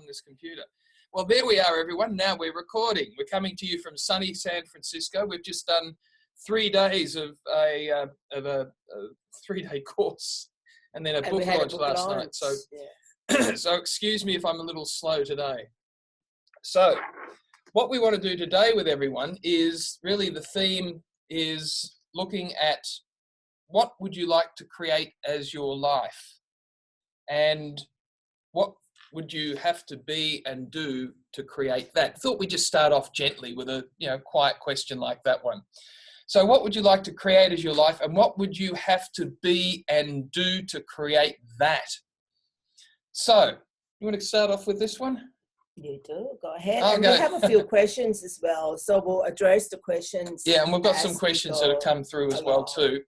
this computer. Well, there we are, everyone. Now we're recording. We're coming to you from sunny San Francisco. We've just done 3 days of a 3-day course, and then a book launch last night. So, yeah. So excuse me if I'm a little slow today. So, what we want to do today with everyone is really the theme is looking at what would you like to create as your life, and what would you have to be and do to create that? Thought we'd just start off gently with a quiet question like that one. So what would you like to create as your life, and what would you have to be and do to create that? So you want to start off with this one? You do. Go ahead. Okay. And we have a few questions as well, so we'll address the questions. Yeah, and we've got some questions that have come through as well too.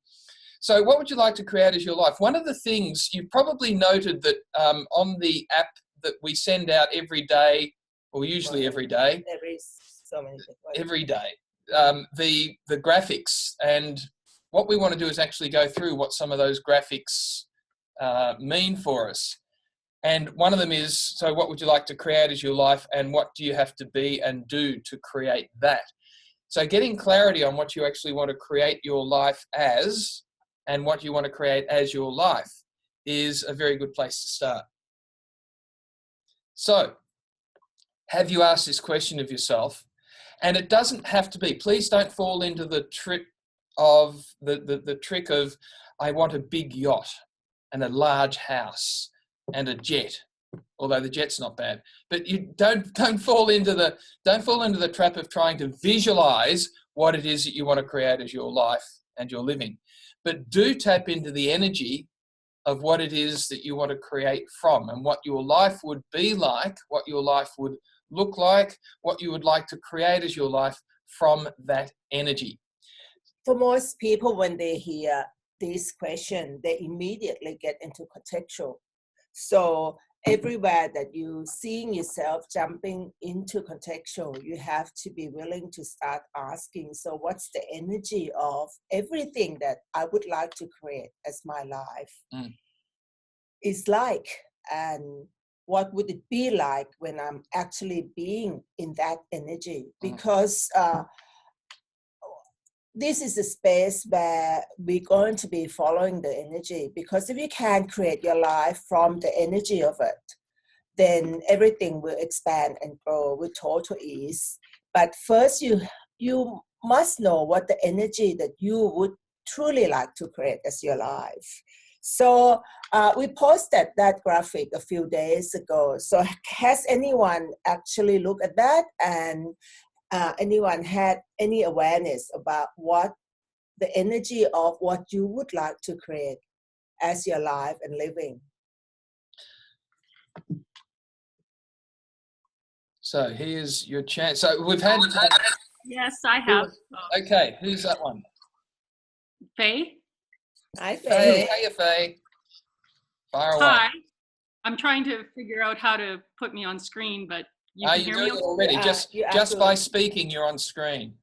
So what would you like to create as your life? One of the things you probably noted that on the app that we send out every day, or usually every day. There is so many things. Every day. The graphics, and what we want to do is actually go through what some of those graphics mean for us. And one of them is, so what would you like to create as your life, and what do you have to be and do to create that? So getting clarity on what you actually want to create your life as, and what you want to create as your life, is a very good place to start. So, have you asked this question of yourself? And it doesn't have to be, please don't fall into the trick of the trick of, I want a big yacht and a large house and a jet, although the jet's not bad. But you don't fall into the trap of trying to visualize what it is that you want to create as your life and your living. But do tap into the energy of what it is that you want to create from, and what your life would be like, what your life would look like, what you would like to create as your life from that energy. For most people, when they hear this question, they immediately get into contextual. So everywhere that you seeing yourself jumping into contextual, you have to be willing to start asking, so what's the energy of everything that I would like to create as my life is like, and what would it be like when I'm actually being in that energy? Because this is a space where we're going to be following the energy, because if you can't create your life from the energy of it, then everything will expand and grow with total ease. But first, you must know what the energy that you would truly like to create as your life. So we posted that graphic a few days ago. So has anyone actually looked at that, and anyone had any awareness about what the energy of what you would like to create as your life and living? So here's your chance. So we've had... Yes, I have. Okay, who's that one? Faye? Hi, Faye. Hey, Faye. Fire away. Hi. I'm trying to figure out how to put me on screen, but you can hear me already. Just by speaking, you're on screen.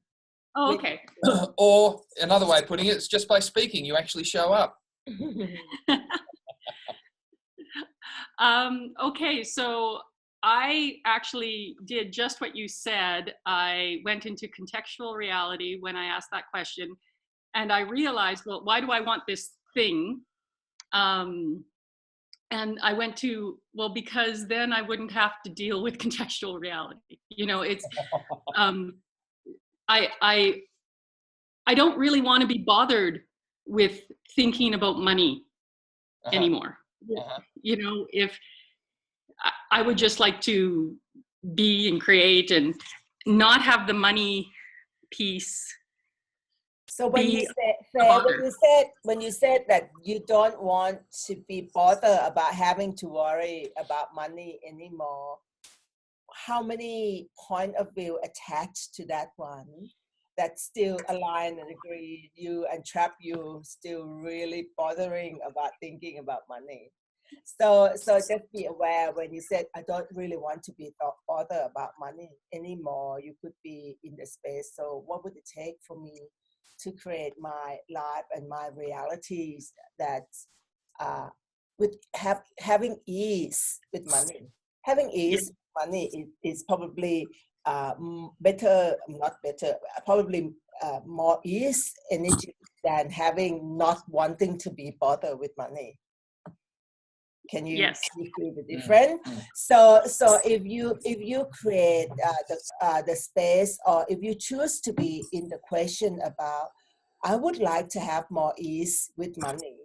Oh, okay. Or another way of putting it, it's just by speaking, you actually show up. Okay, so I actually did just what you said. I went into contextual reality when I asked that question, and I realized, well, why do I want this thing? And I went to, well, because then I wouldn't have to deal with contextual reality. It's, I don't really want to be bothered with thinking about money anymore. If I would just like to be and create and not have the money piece. So when you said that you don't want to be bothered about having to worry about money anymore, how many point of view attached to that one that still align and agree you and trap you still really bothering about thinking about money? So just be aware when you said, I don't really want to be bothered about money anymore, you could be in the space. So what would it take for me to create my life and my realities that with having ease with money? Having ease with money is probably better, not better, probably more ease energy than having not wanting to be bothered with money. Can you Yes. see the difference? So if you create the space, or if you choose to be in the question about, I would like to have more ease with money,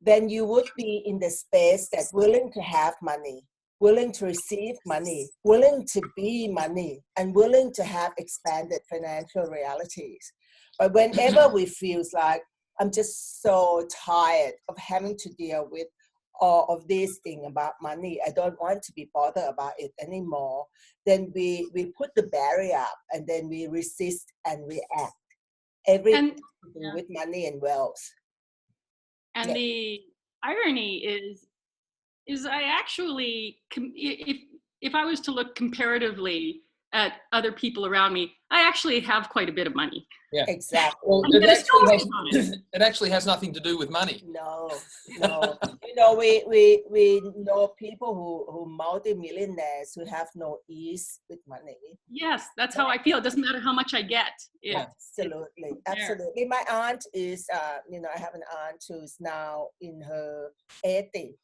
then you would be in the space that's willing to have money, willing to receive money, willing to be money, and willing to have expanded financial realities. But whenever we feel like, I'm just so tired of having to deal with all of this thing about money, I don't want to be bothered about it anymore, then we put the barrier up, and then we resist and react. Everything to do with money and wealth. And the irony is I actually, if I was to look comparatively at other people around me, I actually have quite a bit of money. Yeah, exactly. Well, it actually has nothing to do with money. No. You know, we know people who multi-millionaires who have no ease with money. Yes, that's how I feel. It doesn't matter how much I get. Absolutely. My aunt is, I have an aunt who's now in her 80s,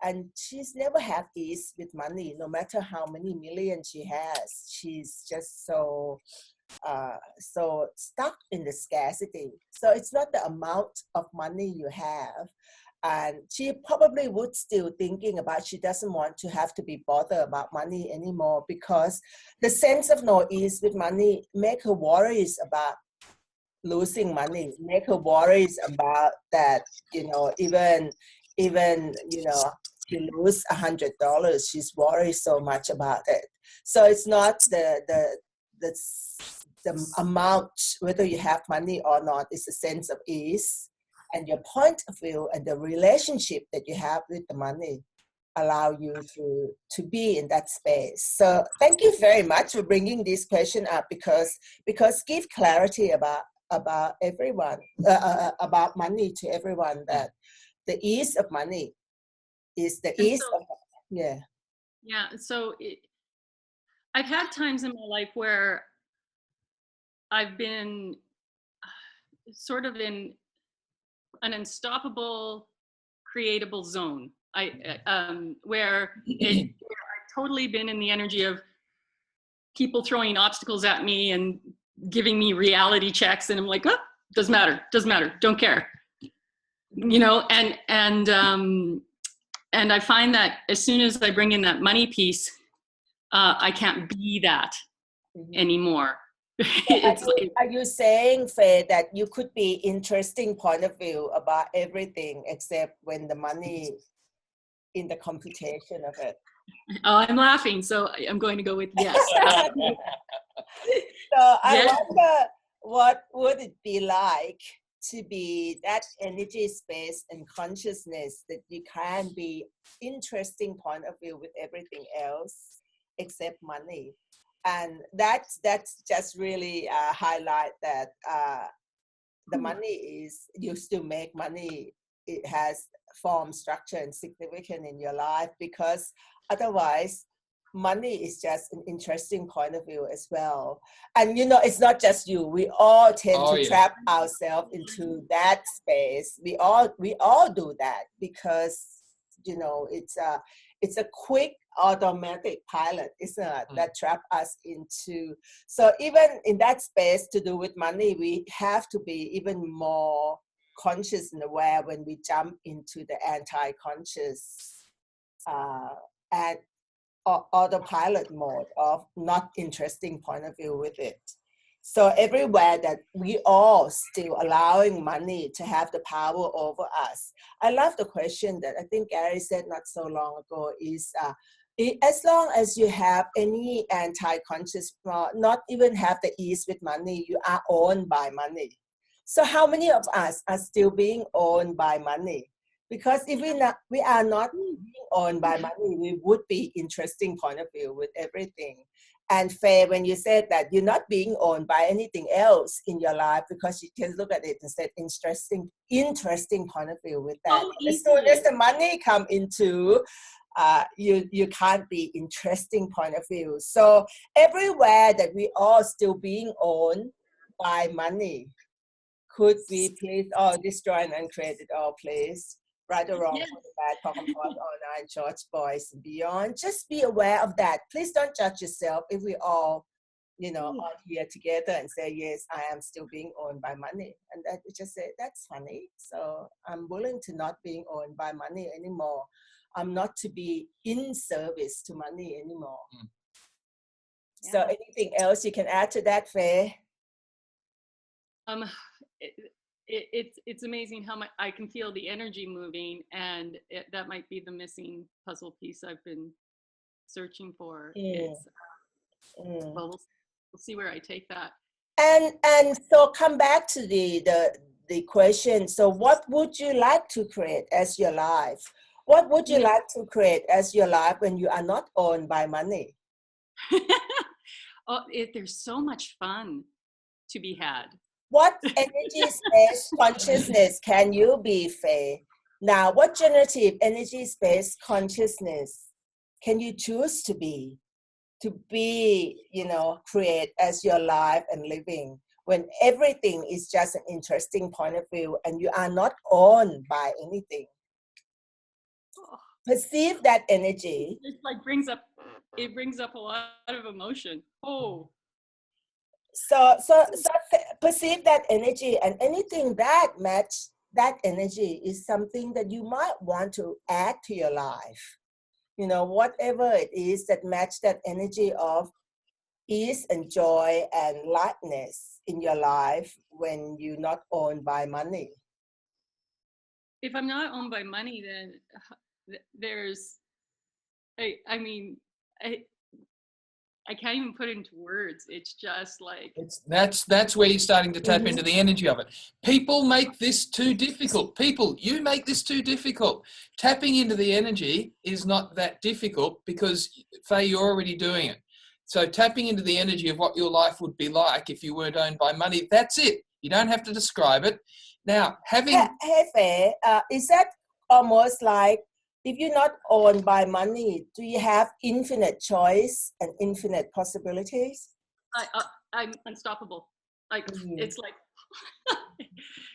and she's never had ease with money. No matter how many millions she has, she's just so stuck in the scarcity. So it's not the amount of money you have. And she probably would still thinking about, she doesn't want to have to be bothered about money anymore, because the sense of no ease with money make her worries about losing money, make her worries about that, even she lose $100, she's worried so much about it. So it's not the amount, whether you have money or not, is a sense of ease, and your point of view and the relationship that you have with the money allow you to be in that space. So thank you very much for bringing this question up, because give clarity about everyone, about money to everyone, that the ease of money is the ease of, so I've had times in my life where I've been sort of in an unstoppable creatable zone. Where I've totally been in the energy of people throwing obstacles at me and giving me reality checks, and I'm like, doesn't matter, don't care, and I find that as soon as I bring in that money piece, I can't be that anymore. Are you saying, Faye, that you could be interesting point of view about everything except when the money in the computation of it? Oh, I'm laughing, so I'm going to go with yes. So I wonder, what would it be like to be that energy space and consciousness that you can be interesting point of view with everything else except money? And that's just really highlight that the money is, you still make money. It has form, structure, and significance in your life, because otherwise money is just an interesting point of view as well. And it's not just you. We all tend to trap ourselves into that space. We all do that, because it's a quick automatic pilot, isn't it, that trap us into. So even in that space to do with money, we have to be even more conscious and aware when we jump into the anti-conscious and autopilot mode of not interesting point of view with it. So everywhere that we all still allowing money to have the power over us. I love the question that I think Gary said not so long ago is, as long as you have any anti-conscious, not even have the ease with money, you are owned by money. So how many of us are still being owned by money? Because if we are not being owned by money, we would be interesting point of view with everything. And Faye, when you said that you're not being owned by anything else in your life, because you can look at it and say interesting point of view with that. As soon as the money come into, you can't be interesting point of view. So everywhere that we are still being owned by money, could we please all destroy and uncreate it all, please? Right or wrong, for the bad, talk about online, George Boys and beyond. Just be aware of that. Please don't judge yourself if we all, are here together and say, yes, I am still being owned by money. And that we just say, that's funny. So I'm willing to not being owned by money anymore. I'm not to be in service to money anymore. Yeah. So anything else you can add to that, Faye? It's amazing how much I can feel the energy moving, and that might be the missing puzzle piece I've been searching for. Well, we'll see where I take that. And so come back to the question. So what would you like to create as your life? What would you like to create as your life when you are not owned by money? There's so much fun to be had. What energy, space, consciousness can you be, Faye? Now, what generative energy, space, consciousness can you choose to be, create as your life and living, when everything is just an interesting point of view and you are not owned by anything? Perceive that energy. It brings up a lot of emotion. Oh. So perceive that energy, and anything that matches that energy is something that you might want to add to your life. Whatever it is that matches that energy of ease and joy and lightness in your life when you're not owned by money. If I'm not owned by money, then there's, I can't even put it into words. It's just like... That's where you're starting to tap into the energy of it. People make this too difficult. You make this too difficult. Tapping into the energy is not that difficult because, Faye, you're already doing it. So tapping into the energy of what your life would be like if you weren't owned by money, that's it. You don't have to describe it. Now, having... Hey, Faye, is that almost like, if you're not owned by money, do you have infinite choice and infinite possibilities? I'm unstoppable. It's like...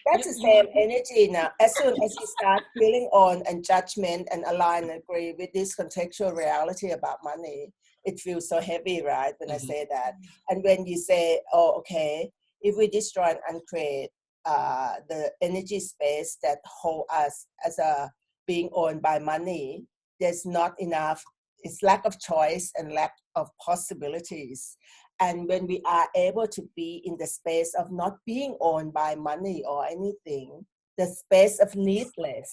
That's the same energy now. As soon as you start feeling on and judgment and align and agree with this contextual reality about money, it feels so heavy, right, when I say that. And when you say, oh, okay, if we destroy and uncreate the energy space that hold us as a being owned by money, there's not enough. It's lack of choice and lack of possibilities. And when we are able to be in the space of not being owned by money or anything, the space of needless,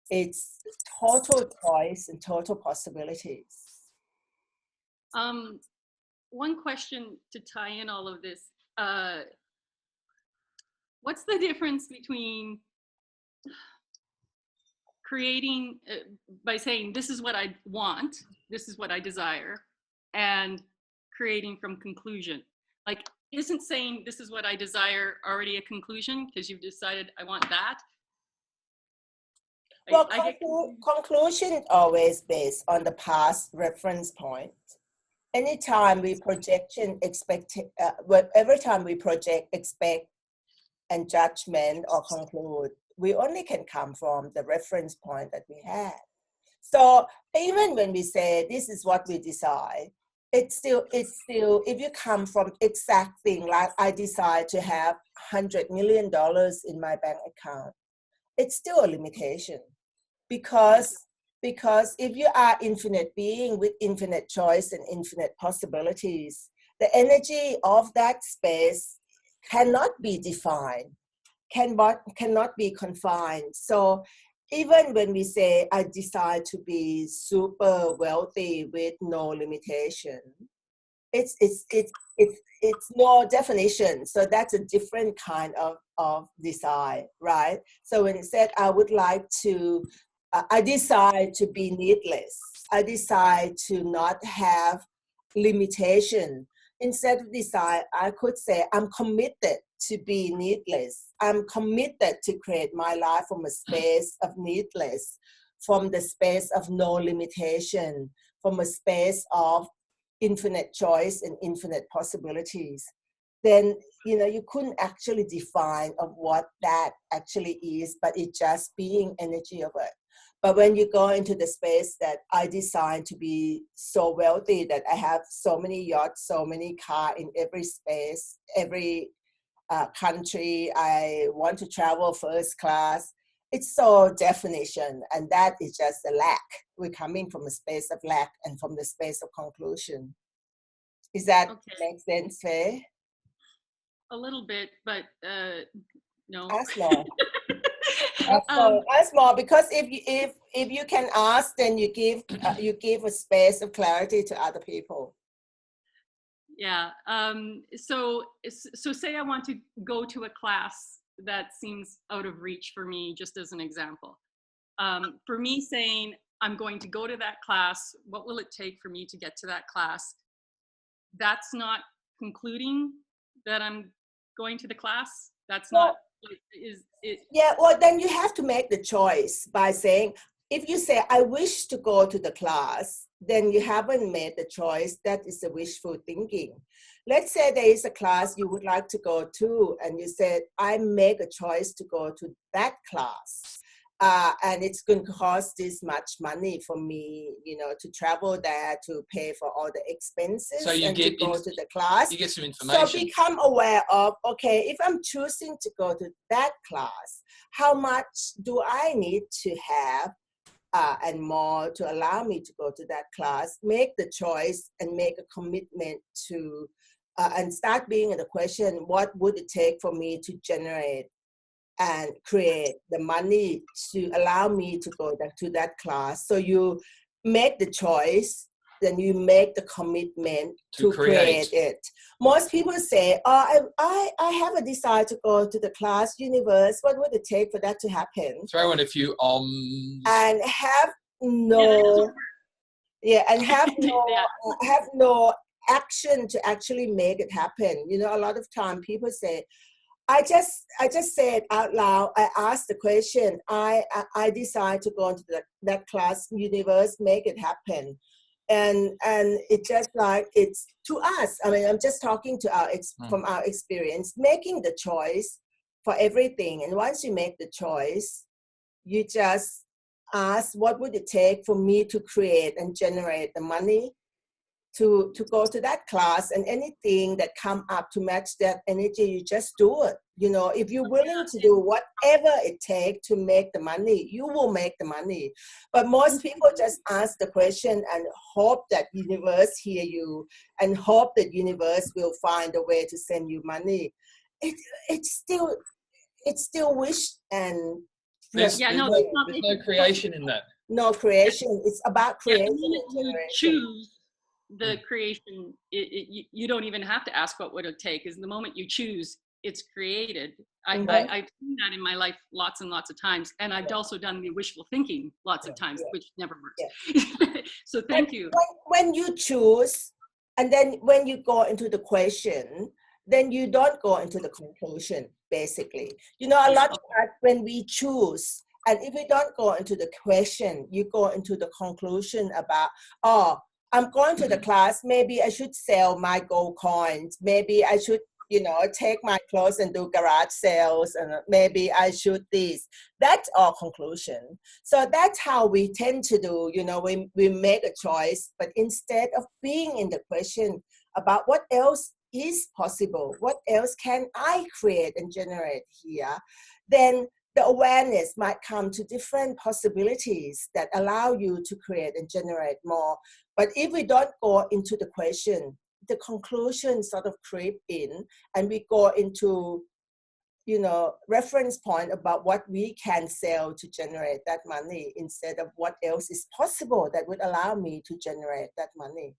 it's total choice and total possibilities. One question to tie in all of this. What's the difference between creating by saying this is what I want, this is what I desire, and creating from conclusion? Like, isn't saying this is what I desire already a conclusion because you've decided I want that? Well, conclusion is always based on the past reference point. Anytime we every time we project, expect, and judgment or conclude, we only can come from the reference point that we had. So even when we say this is what we decide, it's still if you come from exact thing, like I decide to have $100 million in my bank account, it's still a limitation, because if you are infinite being with infinite choice and infinite possibilities, the energy of that space cannot be defined, cannot be confined. So even when we say I decide to be super wealthy with no limitation, it's no definition. So that's a different kind of desire, right? So when it said I would like to, I decide to be needless, I decide to not have limitation. Instead of desire, I could say I'm committed to be needless. I'm committed to create my life from a space of needless. from the space of no limitation, from a space of infinite choice and infinite possibilities, then you couldn't actually define of what that actually is, but it just being energy of it. But when you go into the space that I designed to be so wealthy, that I have so many yachts, so many cars in every space, every country, I want to travel first class, it's so definition, and that is just a lack. We're coming from a space of lack and from the space of conclusion. Is that make sense, Faye? A little bit, but no. Ask more. Ask more, because if you can ask, then you give a space of clarity to other people. Yeah. So say I want to go to a class that seems out of reach for me, just as an example. For me saying I'm going to go to that class, what will it take for me to get to that class? That's not concluding that I'm going to the class. That's not, is it? Yeah, well, then you have to make the choice by saying, if you say, I wish to go to the class, then you haven't made the choice. That is the wishful thinking. Let's say there is a class you would like to go to, and you said, I make a choice to go to that class. And it's going to cost this much money for me, to travel there, to pay for all the expenses, so you and get to go to the class. You get some information. So become aware of, okay, if I'm choosing to go to that class, how much do I need to have and more to allow me to go to that class? Make the choice and make a commitment to, and start being in the question, what would it take for me to generate and create the money to allow me to go to that class? So you make the choice, then you make the commitment to create it. Most people say, oh, I have a desire to go to the class, universe, what would it take for that to happen? Throw in a few and have no have no action to actually make it happen. A lot of time people say, I just said out loud, I asked the question, I decide to go into that class, universe, make it happen. And it's just like, it's to us. I mean, I'm just talking to from our experience, making the choice for everything. And once you make the choice, you just ask, what would it take for me to create and generate the money to go to that class? And anything that come up to match that energy, you just do it. If you're willing to do whatever it takes to make the money, you will make the money. But most people just ask the question and hope that universe hear you, and hope that universe will find a way to send you money. It's still wish and there's no creation in that. No creation. It's about creation. You choose the creation. You don't even have to ask what would it take. Is the moment you choose, it's created. I've seen that in my life lots and lots of times, and I've also done the wishful thinking lots of times, which never works. So thank you. When you choose, and then when you go into the question, then you don't go into the conclusion, basically. A lot of times when we choose, and if we don't go into the question, you go into the conclusion about, I'm going to the class, maybe I should sell my gold coins, maybe I should take my clothes and do garage sales, and maybe I should this. That's our conclusion. So that's how we tend to do, we make a choice, but instead of being in the question about what else is possible, what else can I create and generate here, then the awareness might come to different possibilities that allow you to create and generate more. But if we don't go into the question, the conclusion sort of creep in, and we go into, reference point about what we can sell to generate that money, instead of what else is possible that would allow me to generate that money.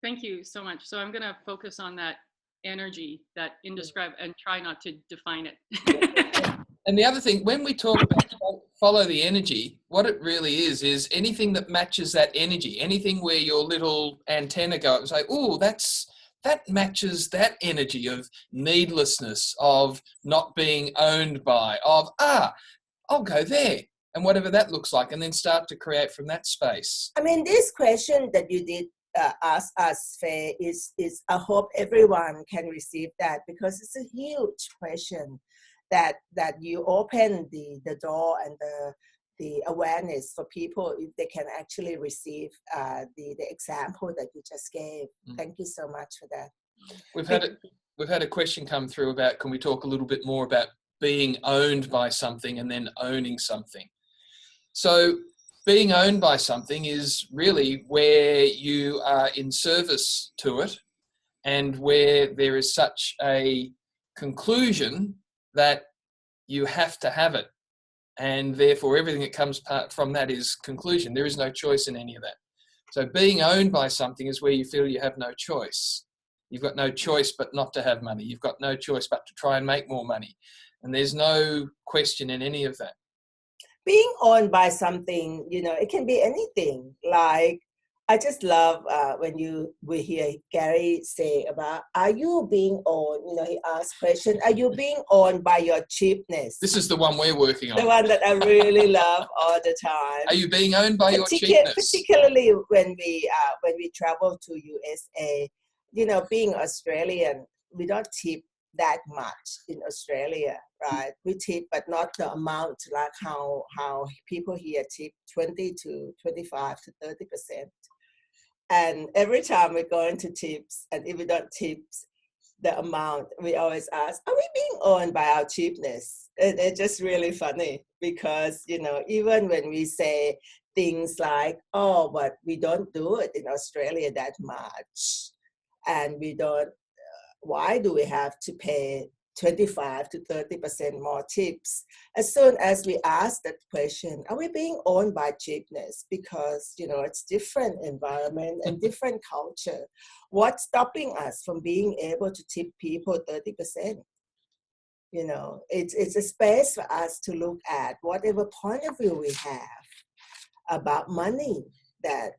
Thank you so much. So I'm going to focus on that energy, that indescribable, and try not to define it. And the other thing, when we talk about follow the energy, what it really is anything that matches that energy, anything where your little antenna go and say, oh, that matches that energy of needlessness, of not being owned by, of, I'll go there. and whatever that looks like, and then start to create from that space. I mean, this question that you did ask us, Faye, is I hope everyone can receive that, because it's a huge question that you open the door and the awareness for people if they can actually receive the example that you just gave. Thank you so much for that. We've had a question come through about, can we talk a little bit more about being owned by something and then owning something? So being owned by something is really where you are in service to it, and where there is such a conclusion that you have to have it. And therefore everything that comes from that is conclusion. There is no choice in any of that. So being owned by something is where you feel you have no choice. You've got no choice but not to have money. You've got no choice but to try and make more money. And there's no question in any of that. Being owned by something, it can be anything. Like, I just love when we hear Gary say about, are you being owned? He asks question, are you being owned by your cheapness? This is the one we're working on. The one that I really love all the time. Are you being owned by your cheapness? Particularly when we travel to USA, being Australian, we don't tip that much in Australia, right? We tip, but not the amount like how people here tip 20 to 25 to 30%. And every time we go into tips, and if we don't tip the amount, we always ask, are we being owned by our cheapness? And it's just really funny because, even when we say things like, oh, but we don't do it in Australia that much, and we don't, why do we have to pay 25 to 30% more tips? As soon as we ask that question, are we being owned by cheapness? Because, it's different environment and different culture. What's stopping us from being able to tip people 30%? It's a space for us to look at whatever point of view we have about money that,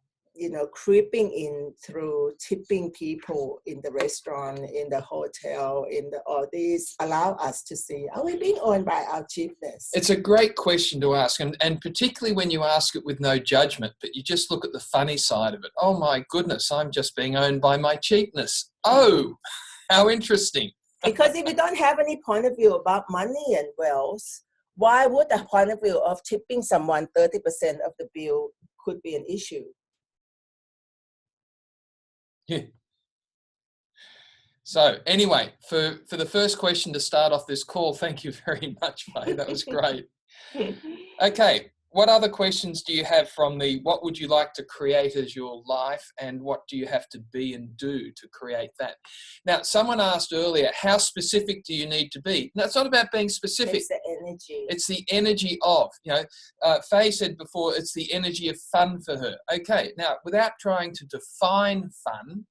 creeping in through tipping people in the restaurant, in the hotel, all these allow us to see, are we being owned by our cheapness? It's a great question to ask, and particularly when you ask it with no judgment, but you just look at the funny side of it. Oh my goodness, I'm just being owned by my cheapness. Oh, how interesting. Because if we don't have any point of view about money and wealth, why would the point of view of tipping someone 30% of the bill could be an issue? Yeah. So anyway, for the first question to start off this call, thank you very much, Faye. That was great. Okay, what other questions do you have from the what would you like to create as your life, and what do you have to be and do to create that? Now, someone asked earlier, how specific do you need to be? No, it's not about being specific. It's the energy. It's the energy of, Faye said before, it's the energy of fun for her. Okay, now, without trying to define fun,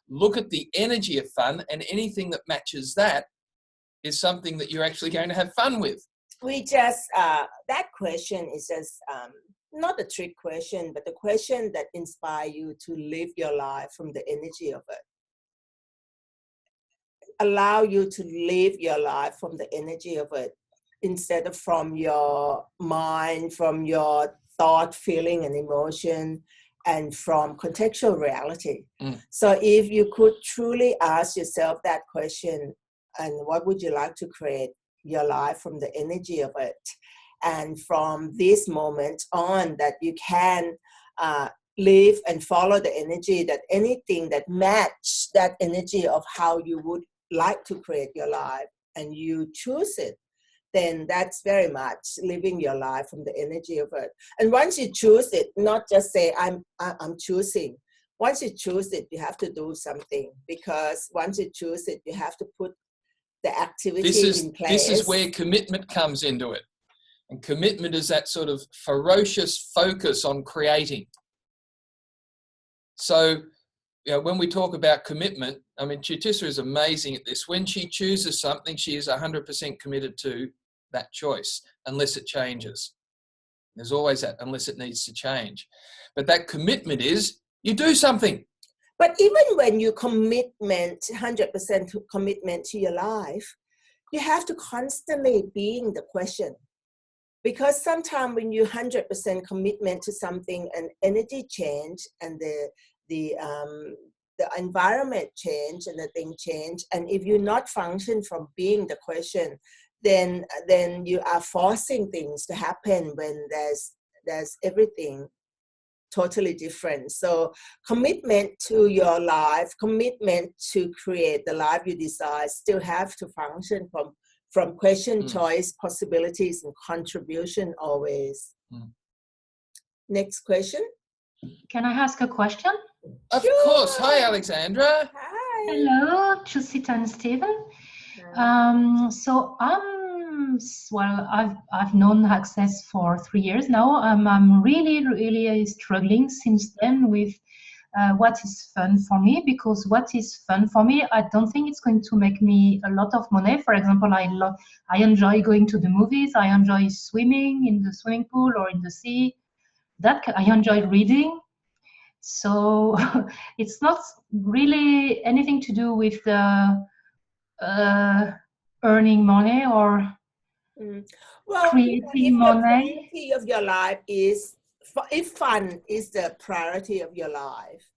look at the energy of fun, and anything that matches that is something that you're actually going to have fun with. We just, that question is just not a trick question, but the question that inspires you to live your life from the energy of it. Allow you to live your life from the energy of it instead of from your mind, from your thought, feeling, and emotion, and from contextual reality. So if you could truly ask yourself that question, and what would you like to create your life from the energy of it, and from this moment on that you can live and follow the energy, that anything that match that energy of how you would like to create your life, and you choose it, then that's very much living your life from the energy of it. And once you choose it, not just say I'm choosing. Once you choose it, you have to do something, because once you choose it, you have to put the activity in place. This is where commitment comes into it. And commitment is that sort of ferocious focus on creating. So, when we talk about commitment, I mean, Chitisa is amazing at this. When she chooses something, she is 100% committed to that choice, unless it changes. There's always that, unless it needs to change. But that commitment is, you do something. But even when you 100% commitment to your life, you have to constantly being the question. Because sometimes when you 100% commitment to something, and energy change and the environment change and the thing change, and if you not function from being the question, then you are forcing things to happen when there's everything totally different. So commitment to your life, commitment to create the life you desire, still have to function from question, choice, possibilities, and contribution always. Next question. Can I ask a question? Of course. Hi, Alexandra. Hi. Hello, Chusita and Stephen. So I've known Access for 3 years now. I'm really struggling since then with what is fun for me, because what is fun for me, I don't think it's going to make me a lot of money. For example, I enjoy going to the movies. I enjoy swimming in the swimming pool or in the sea. That I enjoy reading. So it's not really anything to do with the earning money or creating money. The priority of your life is, if fun is the priority of your life,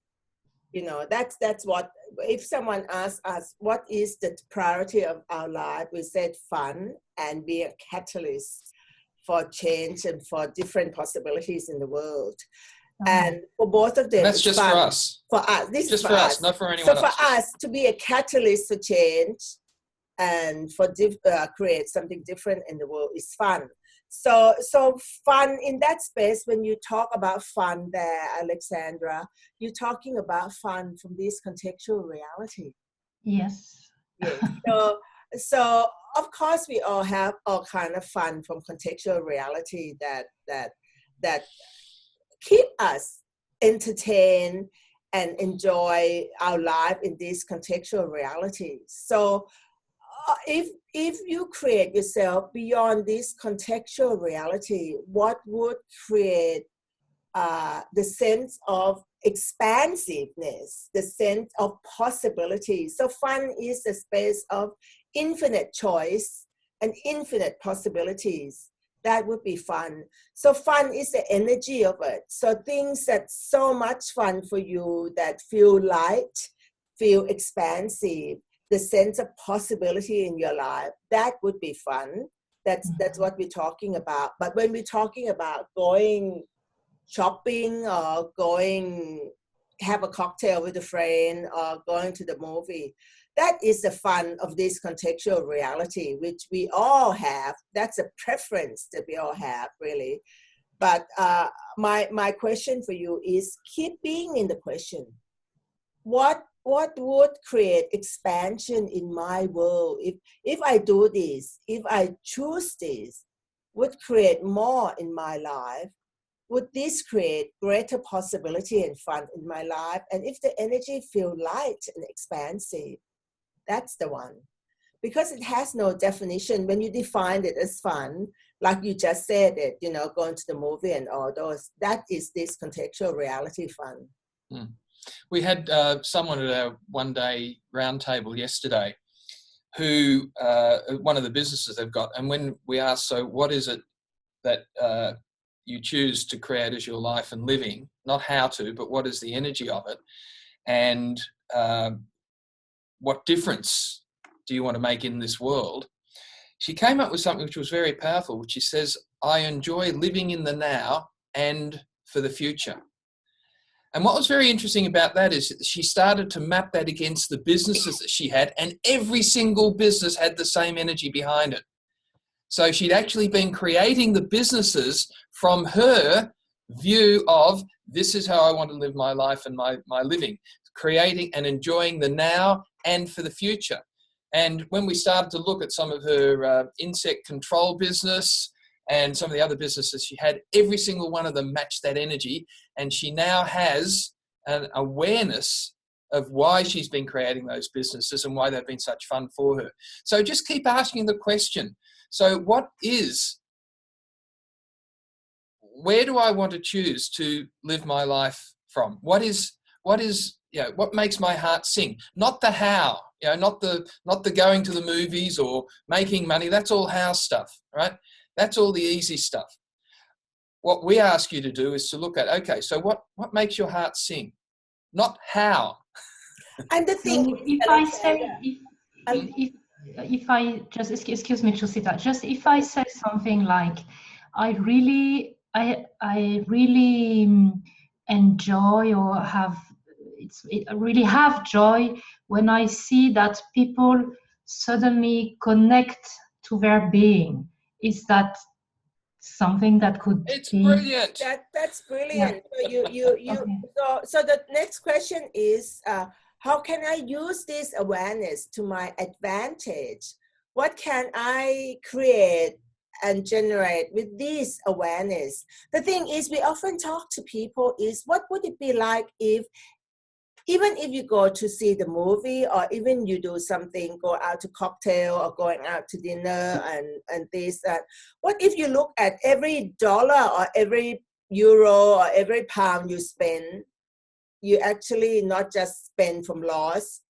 that's what, if someone asks us what is the priority of our life, we said fun and be a catalyst for change and for different possibilities in the world. And for both of them, that's just fun. for us. For us, this just is for us, not for anyone else. So for us to be a catalyst for change and for create something different in the world is fun. So fun in that space. When you talk about fun there, Alexandra, you're talking about fun from this contextual reality. Yes. Yes. So of course we all have all kind of fun from contextual reality that keep us entertained and enjoy our life in this contextual reality. So if you create yourself beyond this contextual reality, what would create the sense of expansiveness, the sense of possibility? So fun is a space of infinite choice and infinite possibilities. That would be fun. So fun is the energy of it. So things that's so much fun for you, that feel light, feel expansive, the sense of possibility in your life, that would be fun. That's what we're talking about. But when we're talking about going shopping or going have a cocktail with a friend or going to the movie, that is the fun of this contextual reality, which we all have. That's a preference that we all have, really. But my question for you is, keep being in the question. What would create expansion in my world if I do this, if I choose this, would create more in my life? Would this create greater possibility and fun in my life? And if the energy feel light and expansive, that's the one. Because it has no definition. When you define it as fun, like you just said it, going to the movie and all those, that is this contextual reality fun. We had someone at our one-day roundtable yesterday who, one of the businesses they've got, and when we asked, so what is it that you choose to create as your life and living, not how to, but what is the energy of it, and what difference do you want to make in this world? She came up with something which was very powerful, which she says, I enjoy living in the now and for the future. And what was very interesting about that is she started to map that against the businesses that she had, and every single business had the same energy behind it. So she'd actually been creating the businesses from her view of, this is how I want to live my life and my living, creating and enjoying the now and for the future. And when we started to look at some of her insect control business and some of the other businesses she had, every single one of them matched that energy. And she now has an awareness of why she's been creating those businesses and why they've been such fun for her. So just keep asking the question. So where do I want to choose to live my life from? What makes my heart sing? Not the how, not the going to the movies or making money. That's all how stuff, right? That's all the easy stuff. What we ask you to do is to look at, okay, so what makes your heart sing? Not how. And the thing So if I say, if I just, excuse me, Chusita, just if I say something like, I really enjoy or I really have joy when I see that people suddenly connect to their being. Is that something that could It's be brilliant. That's brilliant. Yeah. So the next question is, how can I use this awareness to my advantage? What can I create and generate with this awareness? The thing is, we often talk to people is, what would it be like if, even if you go to see the movie, or even you do something, go out to cocktail or going out to dinner and this, what if you look at every dollar or every euro or every pound you spend, you actually not just spend from loss,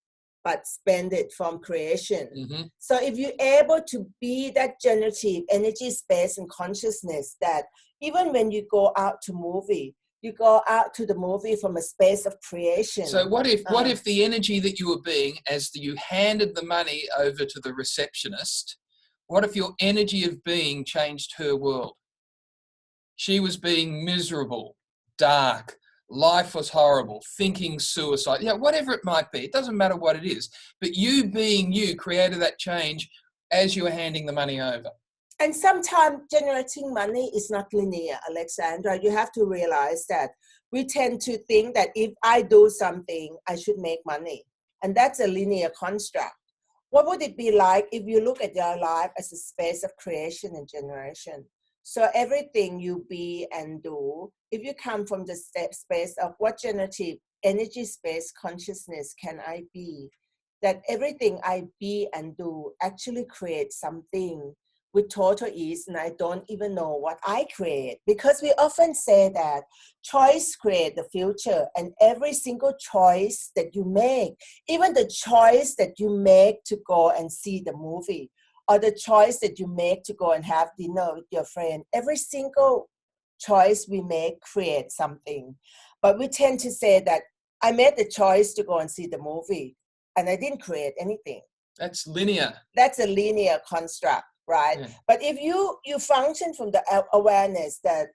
but spend it from creation. Mm-hmm. So if you're able to be that generative energy, space, and consciousness, that even when you go out to movie, you go out to the movie from a space of creation. So what if the energy that you were being, as you handed the money over to the receptionist, what if your energy of being changed her world? She was being miserable, dark, life was horrible, thinking suicide, whatever it might be. It doesn't matter what it is. But you being you created that change as you were handing the money over. And sometimes generating money is not linear, Alexandra. You have to realize that we tend to think that if I do something, I should make money. And that's a linear construct. What would it be like if you look at your life as a space of creation and generation? So everything you be and do, if you come from the space of what generative energy, space, consciousness can I be, that everything I be and do actually creates something with total ease, and I don't even know what I create. Because we often say that choice creates the future, and every single choice that you make, even the choice that you make to go and see the movie, or the choice that you make to go and have dinner with your friend, every single choice we make creates something. But we tend to say that I made the choice to go and see the movie, and I didn't create anything. That's linear. That's a linear construct. Right. Yeah. But if you function from the awareness that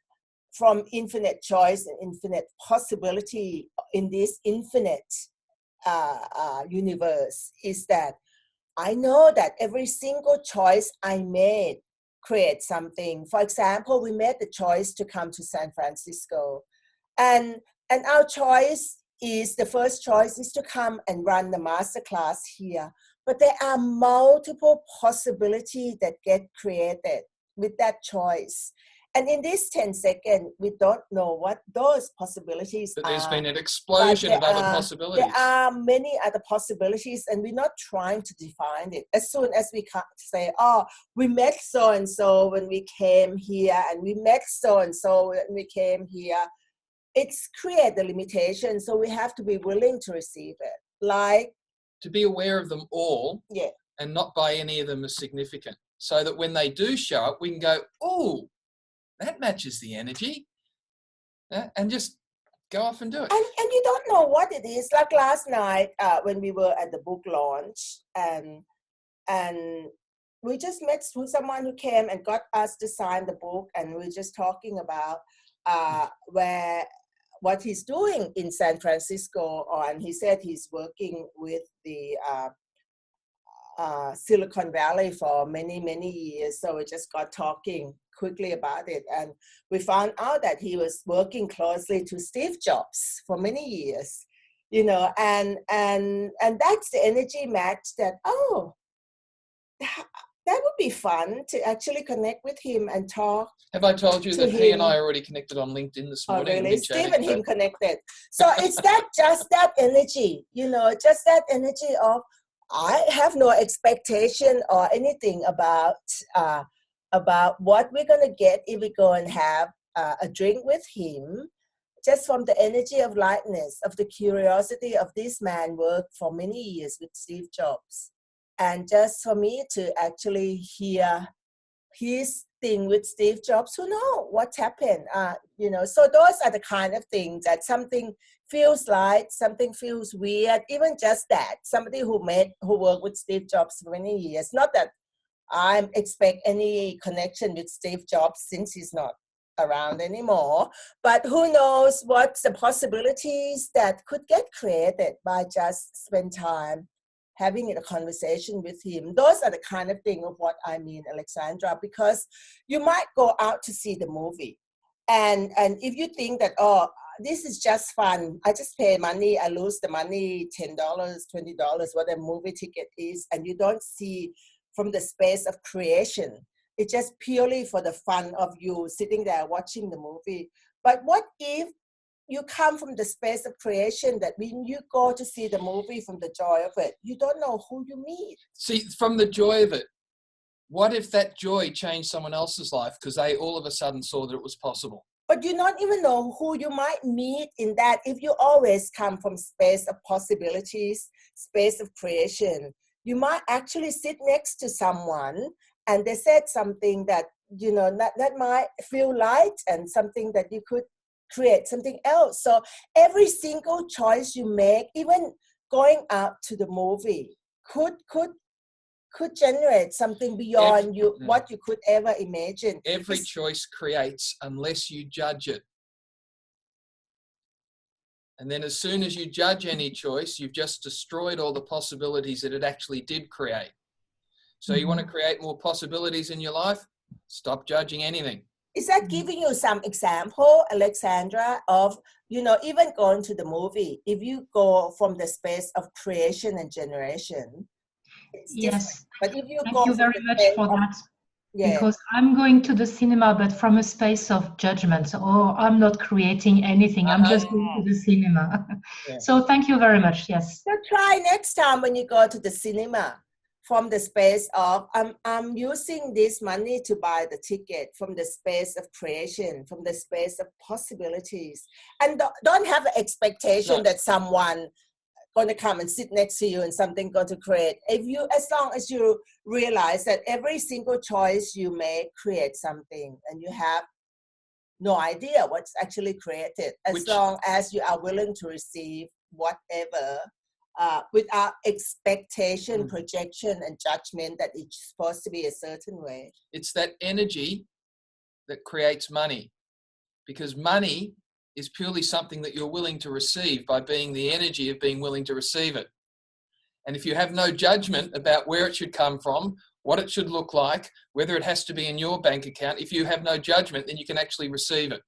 from infinite choice and infinite possibility in this infinite universe, is that I know that every single choice I made creates something. For example, we made the choice to come to San Francisco, and our choice is, the first choice is to come and run the masterclass here. But there are multiple possibilities that get created with that choice. And in this 10 seconds, we don't know what those possibilities are. But there's been an explosion of other possibilities. There are many other possibilities, and we're not trying to define it. As soon as we can't say, oh, we met so-and-so when we came here, and we met so-and-so when we came here, it's create the limitation. So we have to be willing to receive it. Like, to be aware of them all, yeah, and not by any of them as significant, so that when they do show up, we can go, oh, that matches the energy, and just go off and do it. And you don't know what it is. Like last night when we were at the book launch, and we just met someone who came and got us to sign the book, and we were just talking about what he's doing in San Francisco, and he said he's working with the Silicon Valley for many, many years. So we just got talking quickly about it, and we found out that he was working closely to Steve Jobs for many years, and that's the energy match that, oh, that would be fun to actually connect with him and talk. Have I told you that he and I already connected on LinkedIn this morning? Oh, really? Steve and him connected. So it's just that energy, just that energy of, I have no expectation or anything about what we're going to get if we go and have a drink with him, just from the energy of lightness, of the curiosity of this man worked for many years with Steve Jobs. And just for me to actually hear his thing with Steve Jobs. Who knows what's happened? So those are the kind of things that something feels light, something feels weird. Even just that, somebody who worked with Steve Jobs for many years. Not that I expect any connection with Steve Jobs since he's not around anymore, but who knows what's the possibilities that could get created by just spend time having a conversation with him. Those are the kind of thing of what I mean, Alexandra, because you might go out to see the movie, and if you think that, oh, this is just fun, I just pay money, I lose the money, $10, $20, what a movie ticket is, and you don't see from the space of creation. It's just purely for the fun of you sitting there watching the movie. But what if you come from the space of creation, that when you go to see the movie from the joy of it, you don't know who you meet. See, from the joy of it, what if that joy changed someone else's life because they all of a sudden saw that it was possible? But you don't even know who you might meet in that. If you always come from space of possibilities, space of creation, you might actually sit next to someone and they said something that, that might feel light, and something that you could create something else. So every single choice you make, even going out to the movie, could generate something beyond what you could ever imagine. Every choice creates unless you judge it. And then as soon as you judge any choice, you've just destroyed all the possibilities that it actually did create. So you want to create more possibilities in your life? Stop judging anything. Is that giving you some example, Alexandra, of, even going to the movie, if you go from the space of creation and generation, it's yes. But if you Thank you very much for that. Yeah. Because I'm going to the cinema, but from a space of judgment. So, I'm not creating anything. I'm just going to the cinema. Yeah. So thank you very much. Yes. So try next time when you go to the cinema, from the space of, I'm using this money to buy the ticket, from the space of creation, from the space of possibilities. And don't have an expectation that someone going to come and sit next to you and something going to create. As long as you realize that every single choice you make creates something, and you have no idea what's actually created, long as you are willing to receive whatever, without expectation, projection, and judgment that it's supposed to be a certain way. It's that energy that creates money, because money is purely something that you're willing to receive by being the energy of being willing to receive it. And if you have no judgment about where it should come from, what it should look like, whether it has to be in your bank account, if you have no judgment, then you can actually receive it.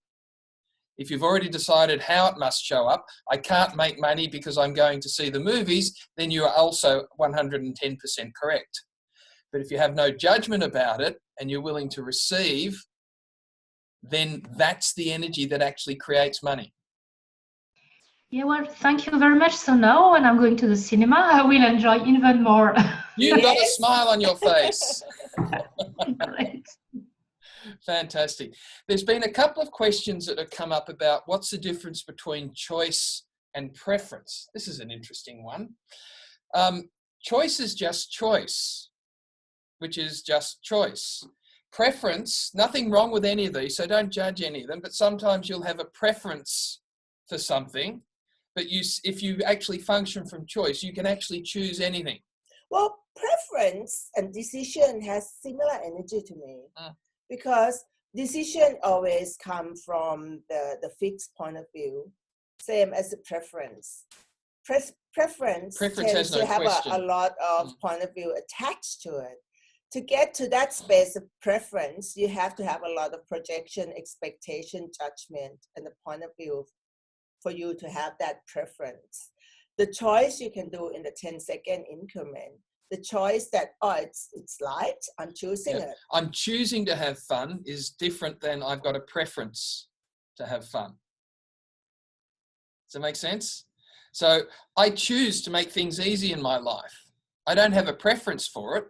If you've already decided how it must show up, I can't make money because I'm going to see the movies, then you are also 110% correct. But if you have no judgment about it and you're willing to receive, then that's the energy that actually creates money. Yeah, well, thank you very much. So now when I'm going to the cinema, I will enjoy even more. You've got a smile on your face. Great. Fantastic. There's been a couple of questions that have come up about what's the difference between choice and preference. This is an interesting one. Choice is just choice, which is just choice. Preference, nothing wrong with any of these, so don't judge any of them, but sometimes you'll have a preference for something, but if you actually function from choice, you can actually choose anything. Well, preference and decision has similar energy to me, because decision always come from the fixed point of view, same as a preference. Preference tends to have a lot of point of view attached to it. To get to that space of preference, you have to have a lot of projection, expectation, judgment, and a point of view for you to have that preference. The choice you can do in the 10-second increment. The choice that, it's light, I'm choosing it. I'm choosing to have fun is different than I've got a preference to have fun. Does that make sense? So I choose to make things easy in my life. I don't have a preference for it,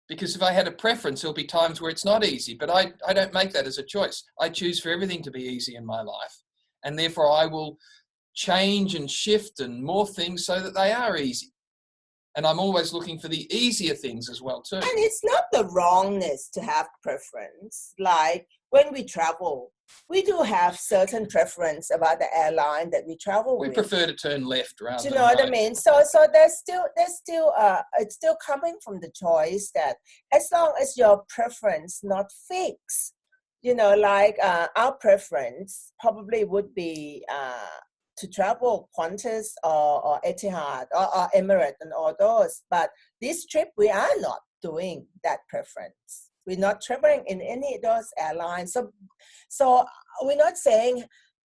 because if I had a preference, there'll be times where it's not easy, but I don't make that as a choice. I choose for everything to be easy in my life, and therefore I will change and shift and more things so that they are easy. And I'm always looking for the easier things as well too. And it's not the wrongness to have preference. Like when we travel, we do have certain preference about the airline that we travel with. We prefer to turn left rather Do than you know right. what I mean? So there's still it's still coming from the choice that as long as your preference not fixed, you know, like our preference probably would be to travel Qantas or Etihad or Emirates and all those. But this trip, we are not doing that preference. We're not traveling in any of those airlines. So we're not saying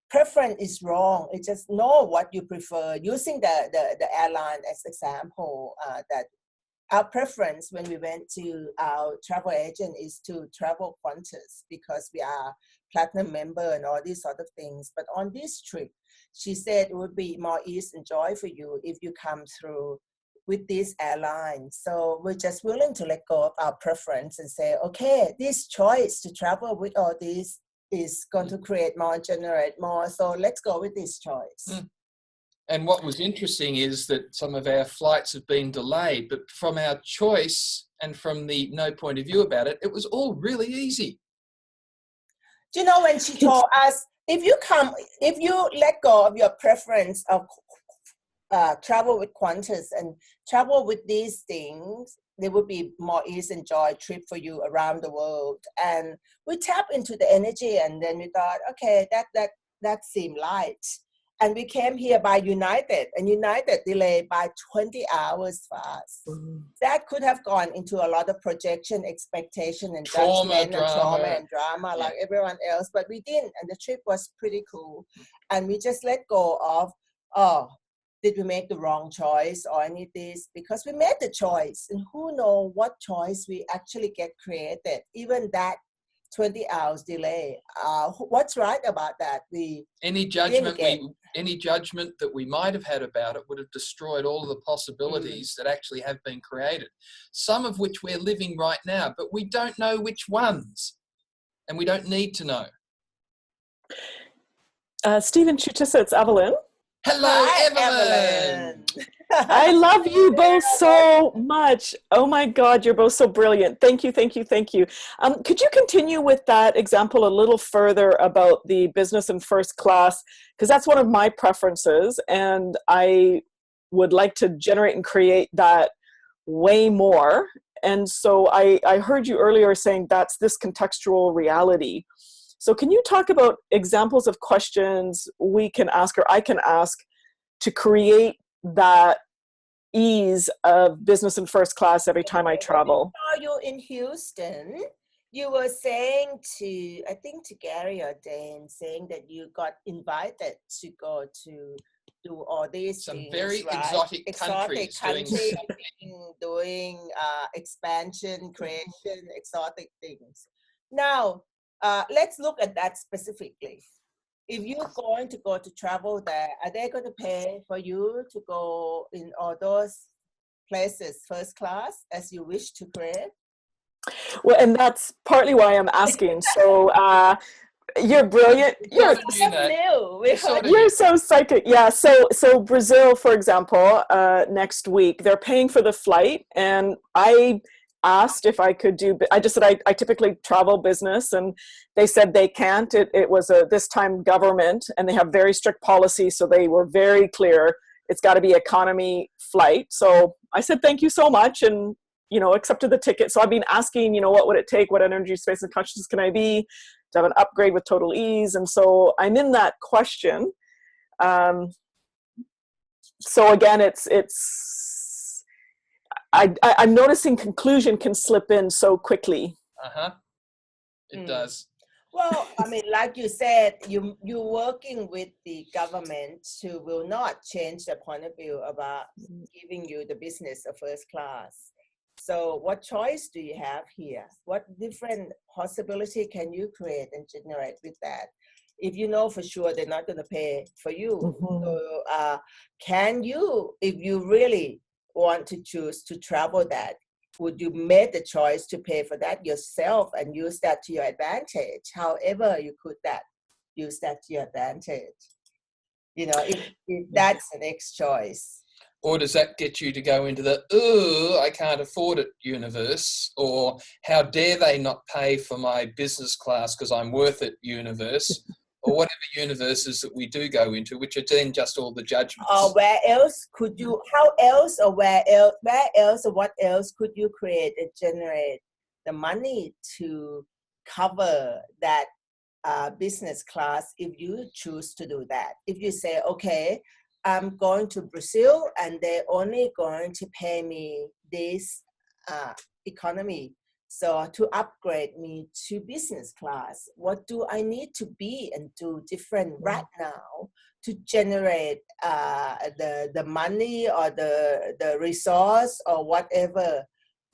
preference is wrong. It's just know what you prefer. Using the airline as example, that our preference when we went to our travel agent is to travel Qantas because we are platinum member and all these sort of things. But on this trip, she said it would be more ease and joy for you if you come through with this airline. So we're just willing to let go of our preference and say, okay, this choice to travel with all these is going to create more, generate more. So let's go with this choice. Mm. And what was interesting is that some of our flights have been delayed, but from our choice and from the no point of view about it, it was all really easy. Do you know when she told us, if you let go of your preference of travel with Qantas and travel with these things, there would be more ease and joy trip for you around the world. And we tap into the energy, and then we thought, okay, that seemed light. And we came here by United, and United delayed by 20 hours for us. Mm-hmm. That could have gone into a lot of projection, expectation, and trauma, and drama like everyone else, but we didn't, and the trip was pretty cool. And we just let go of, did we make the wrong choice or any of this? Because we made the choice, and who knows what choice we actually get created. Even that 20 hours delay. What's right about that? Any judgment that we might have had about it would have destroyed all of the possibilities that actually have been created. Some of which we're living right now, but we don't know which ones, and we don't need to know. Stephen Chutisa, it's Evelyn. Hello, Hi, Evelyn. I love you both so much. Oh my God, you're both so brilliant. Thank you, thank you, thank you. Could you continue with that example a little further about the business and first class? Because that's one of my preferences, and I would like to generate and create that way more. And so I heard you earlier saying that's this contextual reality. So can you talk about examples of questions we can ask or I can ask to create that ease of business and first class every time I travel? When you're in Houston, you were saying to, I think to Gary or Dane, saying that you got invited to go to do all these some things, very right? exotic countries doing expansion, creation, exotic things. Now, let's look at that specifically. If you're going to go to travel there, are they going to pay for you to go in all those places first class as you wish to create? Well, and that's partly why I'm asking. So you're brilliant. You're so psychic. Yeah. So Brazil, for example, next week, they're paying for the flight, and I asked if I could do, I just said I typically travel business, and they said they can't. It was this time government, and they have very strict policies, so they were very clear it's got to be economy flight. So I said thank you so much, and accepted the ticket. So I've been asking, what would it take, what energy, space, and consciousness can I be to have an upgrade with total ease? And so I'm in that question. So again, I'm noticing conclusion can slip in so quickly. It does. Well, I mean, like you said, you're working with the government who will not change their point of view about giving you the business of first class. So what choice do you have here? What different possibility can you create and generate with that? If you know for sure they're not going to pay for you, so can you, if you really want to choose to travel that, would you make the choice to pay for that yourself and use that to your advantage? However you could use that to your advantage. If that's the next choice. Or does that get you to go into the, oh, I can't afford it universe, or how dare they not pay for my business class because I'm worth it universe, or whatever universes that we do go into, which are then just all the judgments. Or where else could you, how else or where else or what else could you create and generate the money to cover that business class if you choose to do that? If you say, okay, I'm going to Brazil and they're only going to pay me this economy. So to upgrade me to business class, what do I need to be and do different right now to generate the money or the resource or whatever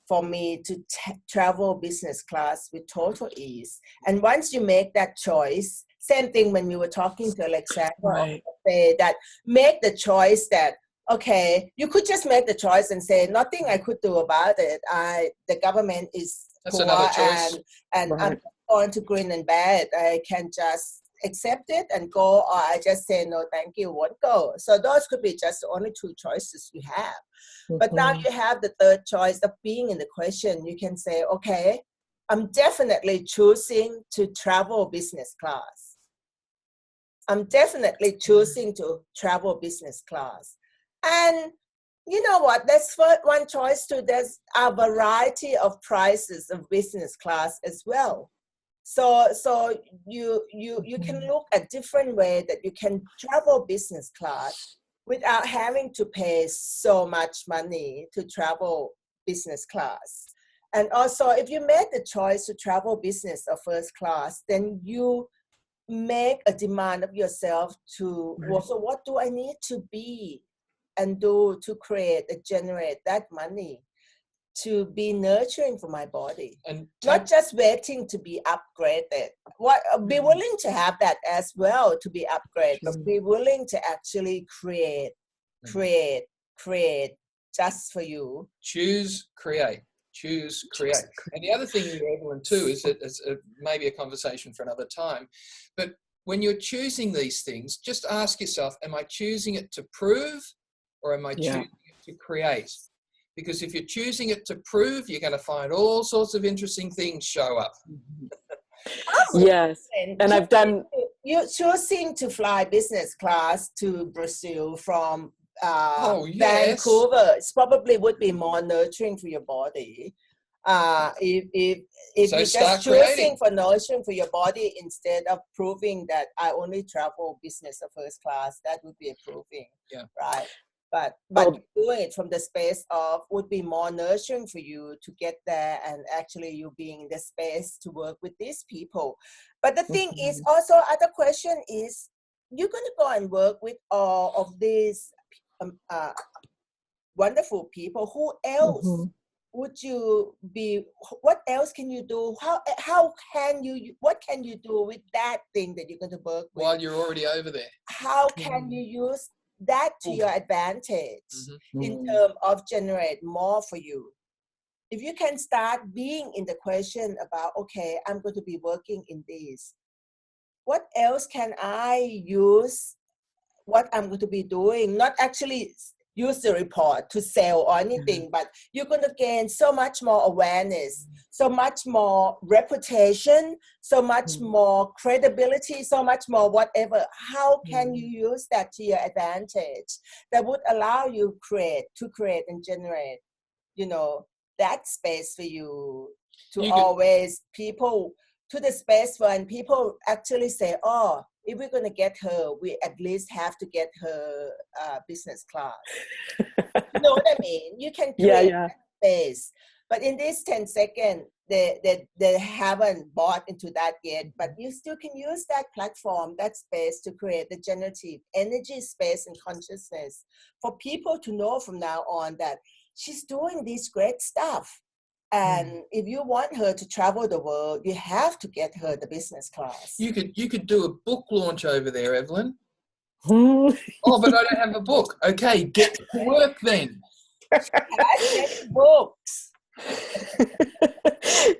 for me to travel business class with total ease? And once you make that choice, same thing when we were talking to Alexandra, right. Say that make the choice that, okay, you could just make the choice and say, nothing I could do about it. The government is poor and right. I'm going to grin and bear it. I can just accept it and go, or I just say, no, thank you, won't go. So those could be just the only two choices you have. But now you have the third choice of being in the question. You can say, okay, I'm definitely choosing to travel business class. I'm definitely choosing to travel business class. And you know what? That's one choice too. There's a variety of prices of business class as well. So you can look at different ways that you can travel business class without having to pay so much money to travel business class. And also, if you made the choice to travel business or first class, then you make a demand of yourself to, well, so what do I need to be and do to create and generate that money to be nurturing for my body, and not just waiting to be upgraded. Be willing to have that as well, to be upgraded, but be willing to actually create just for you. Choose, create. And the other thing, Evelyn, too, is that it's maybe a conversation for another time, but when you're choosing these things, just ask yourself, am I choosing it to prove or am I choosing it to create? Because if you're choosing it to prove, you're going to find all sorts of interesting things show up. Yes, and I've done... You're choosing to fly business class to Brazil from Vancouver. It probably would be more nurturing for your body. If you're just choosing for nurturing for your body instead of proving that I only travel business or first class, that would be approving, right? But doing it from the space of would be more nurturing for you to get there, and actually you being in the space to work with these people. But the thing is also, other question is, you're going to go and work with all of these wonderful people. Who else would you be? What else can you do? How can you? What can you do with that thing that you're going to work with? While you're already over there. How can you use that to your advantage in terms of generate more for you? If you can start being in the question about, okay, I'm going to be working in this. What else can I use? What I'm going to be doing? Not actually use the report to sell or anything, but you're going to gain so much more awareness, so much more reputation, so much more credibility, so much more whatever. How can you use that to your advantage that would allow you to create and generate, that space for you to always people to the space when people actually say, oh, if we're going to get her, we at least have to get her business class. You know what I mean? You can create that space. But in this 10 seconds, they haven't bought into that yet, but you still can use that platform, that space to create the generative energy space and consciousness for people to know from now on that she's doing this great stuff. And if you want her to travel the world, you have to get her the business class. You could do a book launch over there, Evelyn. Oh, but I don't have a book. Okay, get to work then. I get books.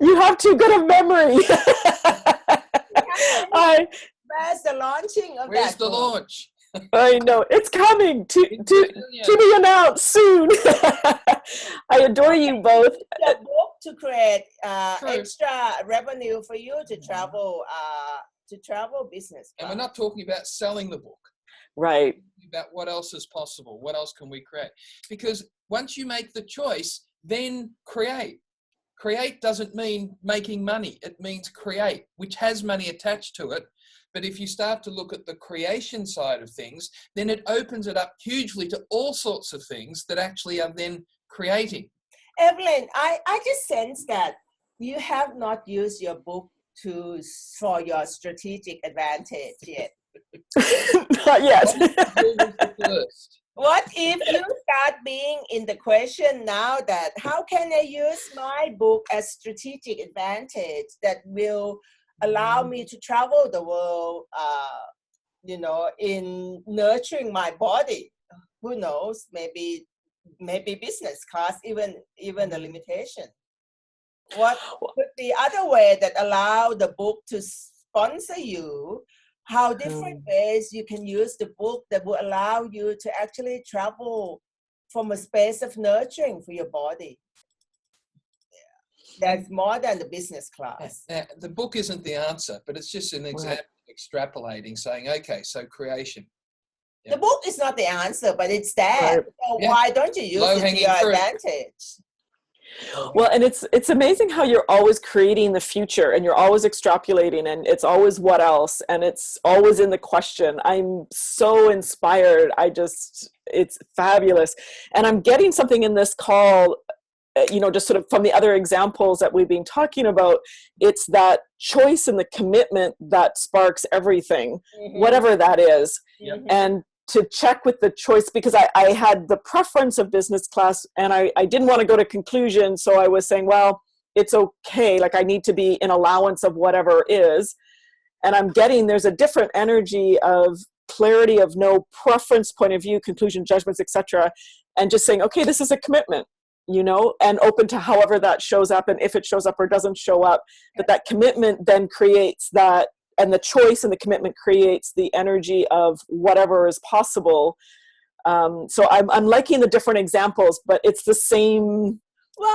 You have too good a memory. Where's the launching of Where's that the book? launch? I know it's coming to be announced soon. I adore you both. A book to create extra revenue for you to travel business. And we're not talking about selling the book. Right. About what else is possible. What else can we create? Because once you make the choice, then create. Create doesn't mean making money. It means create, which has money attached to it. But if you start to look at the creation side of things, then it opens it up hugely to all sorts of things that actually are then creating. Evelyn, I just sense that you have not used your book for your strategic advantage yet. Not yet. What if you start being in the question now that how can I use my book as strategic advantage that will allow me to travel the world, in nurturing my body? Who knows? Maybe business class, even a limitation. What could the other way that allow the book to sponsor you? How different ways you can use the book that will allow you to actually travel from a space of nurturing for your body. That's more than the business class. The book isn't the answer, but it's just an example of extrapolating, saying, okay, so creation. The book is not the answer, but it's there. So why don't you use it to your advantage? Well, and it's amazing how you're always creating the future and you're always extrapolating, and it's always what else, and it's always in the question. I'm so inspired. It's fabulous. And I'm getting something in this call, just sort of from the other examples that we've been talking about. It's that choice and the commitment that sparks everything, whatever that is. Mm-hmm. And to check with the choice, because I had the preference of business class and I didn't want to go to conclusion. So I was saying, well, it's okay. Like I need to be in allowance of whatever is. And I'm getting, there's a different energy of clarity of no preference, point of view, conclusion, judgments, etc. And just saying, okay, this is a commitment, and open to however that shows up. And if it shows up or doesn't show up, that commitment then creates that. And the choice and the commitment creates the energy of whatever is possible. So I'm liking the different examples, but it's the same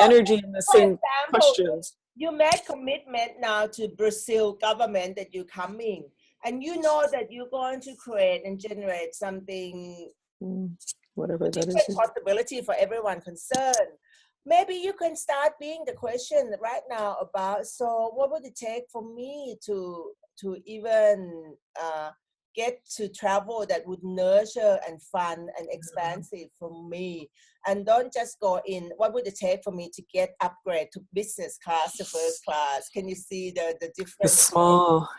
energy and the same questions. You made commitment now to Brazil government that you're coming, and you know that you're going to create and generate something, whatever that is, possibility for everyone concerned. Maybe you can start being the question right now about, so what would it take for me to even get to travel that would nurture and fun and expansive for me, and don't just go in, what would it take for me to get upgrade to business class to first class? Can you see the difference? Small.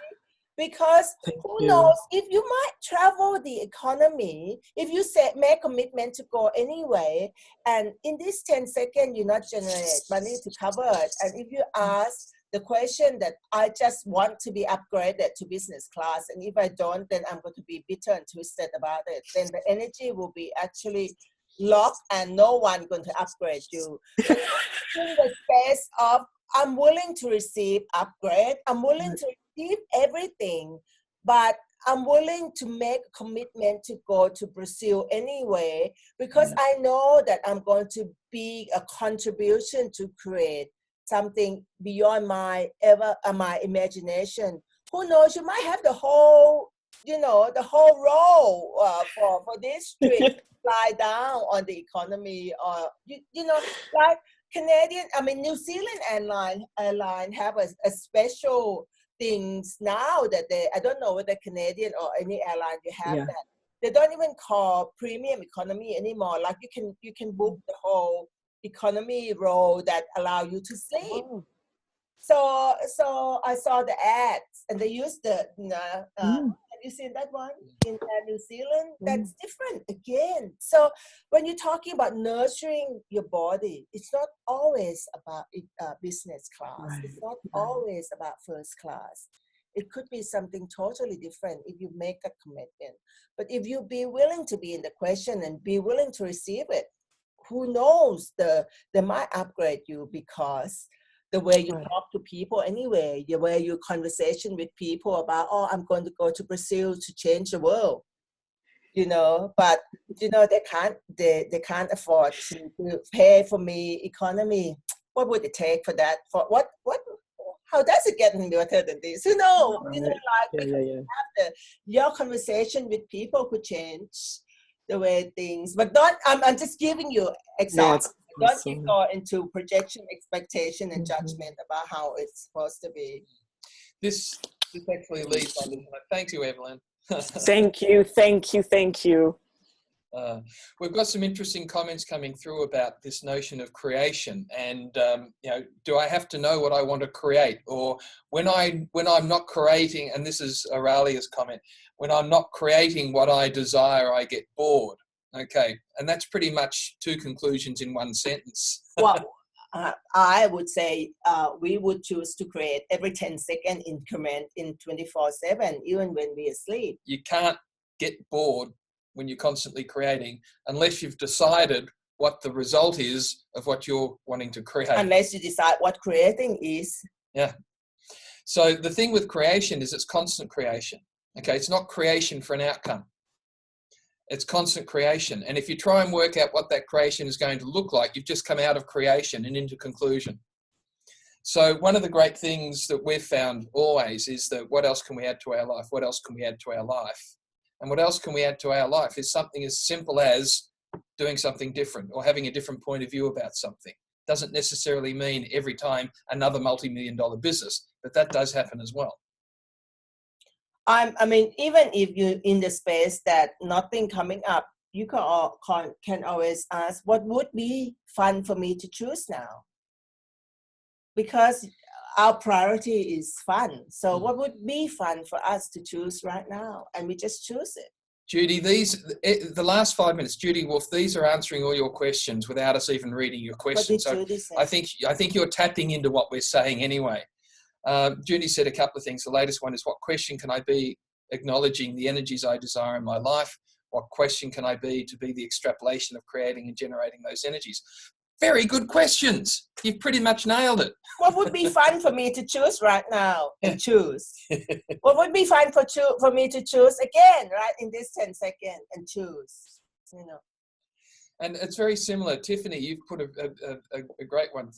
Because who knows, if you might travel the economy, if you make commitment to go anyway, and in this 10 seconds, you not generate money to cover it. And if you ask the question that I just want to be upgraded to business class, and if I don't, then I'm going to be bitter and twisted about it, then the energy will be actually locked and no one going to upgrade you. In the space of, I'm willing to receive upgrade, I'm willing to receive everything, but I'm willing to make a commitment to go to Brazil anyway, because I know that I'm going to be a contribution to create something beyond my imagination. Who knows, you might have the whole role for this trip fly down on the economy, or like New Zealand airline have a special things now that I don't know whether Canadian or any airline you have that. They don't even call premium economy anymore. Like you can book the whole economy row that allow you to sleep. So I saw the ads and they used the have you seen that one in New Zealand? That's different again. So when you're talking about nurturing your body, it's not always about business class. It's not always about first class. It could be something totally different if you make a commitment. But if you be willing to be in the question and be willing to receive it, who knows, they might upgrade you, because the way you talk to people anyway, the way you conversation with people about, I'm going to go to Brazil to change the world. but they can't afford to pay for me economy. What would it take for that? For what how does it get any better than this? Your conversation with people could change the way things, but I'm just giving you examples. Don't go into projection, expectation, and judgment about how it's supposed to be. This actually leads on to thank you, Evelyn. Thank you. We've got some interesting comments coming through about this notion of creation, and do I have to know what I want to create, or when I'm not creating? And this is Aurelia's comment: when I'm not creating what I desire, I get bored. Okay, and that's pretty much two conclusions in one sentence. Well, I would say we would choose to create every 10-second increment in 24/7, even when we are asleep. You can't get bored when you're constantly creating unless you've decided what the result is of what you're wanting to create. Unless you decide what creating is. Yeah. So the thing with creation is it's constant creation. Okay, it's not creation for an outcome. It's constant creation. And if you try and work out what that creation is going to look like, you've just come out of creation and into conclusion. So one of the great things that we've found always is that what else can we add to our life? What else can we add to our life? And what else can we add to our life is something as simple as doing something different or having a different point of view about something. Doesn't necessarily mean every time another multi-million-dollar business, but that does happen as well. I mean, even if you're in the space that nothing coming up, you can always ask, what would be fun for me to choose now? Because our priority is fun. So what would be fun for us to choose right now? And we just choose it. Judy, the last 5 minutes, Judy Wolf, these are answering all your questions without us even reading your questions. So I think you're tapping into what we're saying anyway. Judy said a couple of things. The latest one is, what question can I be acknowledging the energies I desire in my life? What question can I be to be the extrapolation of creating and generating those energies? Very good questions. You've pretty much nailed it. What would be fun for me to choose right now and choose? What would be fun for me to choose again, right, in this 10 seconds and choose, And it's very similar. Tiffany, you've put a great one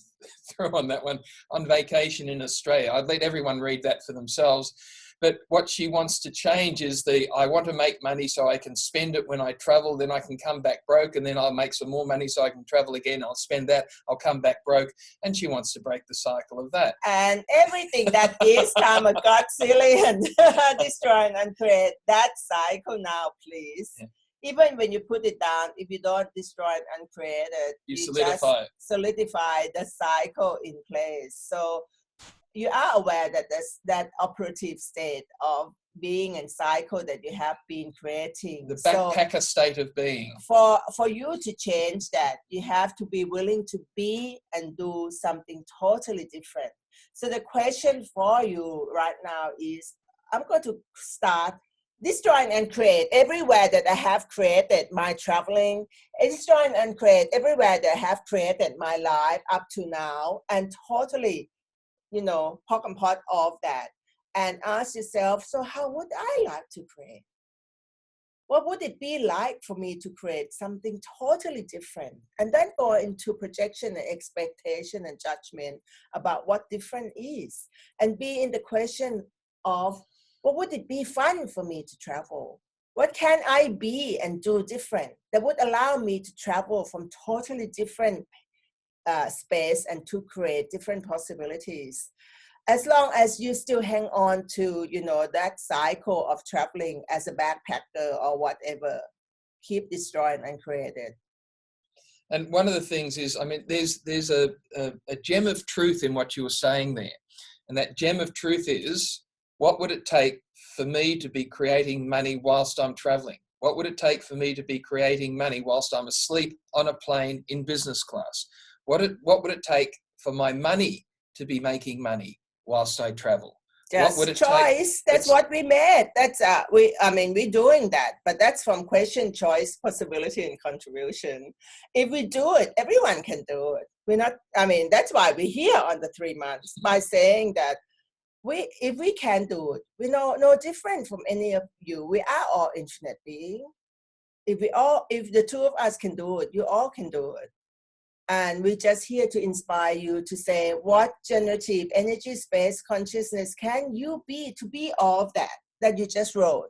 through on that one, on vacation in Australia. I'd let everyone read that for themselves. But what she wants to change is I want to make money so I can spend it when I travel, then I can come back broke, and then I'll make some more money so I can travel again. I'll spend that, I'll come back broke. And she wants to break the cycle of that. And everything that is karma, God, silly, and destroy and create that cycle now, please. Yeah. Even when you put it down, if you don't destroy it and create it, you solidify it. Solidify the cycle in place. So you are aware that there's that operative state of being and cycle that you have been creating. The backpacker state of being. For you to change that, you have to be willing to be and do something totally different. So the question for you right now is, I'm going to start destroying and create everywhere that I have created my traveling, destroying and create everywhere that I have created my life up to now, and totally, poke and pot of that, and ask yourself, so how would I like to create? What would it be like for me to create something totally different? And then go into projection and expectation and judgment about what different is, and be in the question of, what would it be fun for me to travel? What can I be and do different that would allow me to travel from totally different space and to create different possibilities? As long as you still hang on to, that cycle of traveling as a backpacker or whatever, keep destroying and creating. And one of the things is, there's a gem of truth in what you were saying there. And that gem of truth is, what would it take for me to be creating money whilst I'm traveling? What would it take for me to be creating money whilst I'm asleep on a plane in business class? What would it take for my money to be making money whilst I travel? Just what would it choice. Take? That's what we made. That's we're doing that, but that's from question, choice, possibility, and contribution. If we do it, everyone can do it. We're not. That's why we're here on the 3 months, by saying that if we can do it, we're no different from any of you. We are all infinite beings. If the two of us can do it, you all can do it. And we're just here to inspire you to say, what generative energy, space, consciousness can you be to be all of that you just wrote?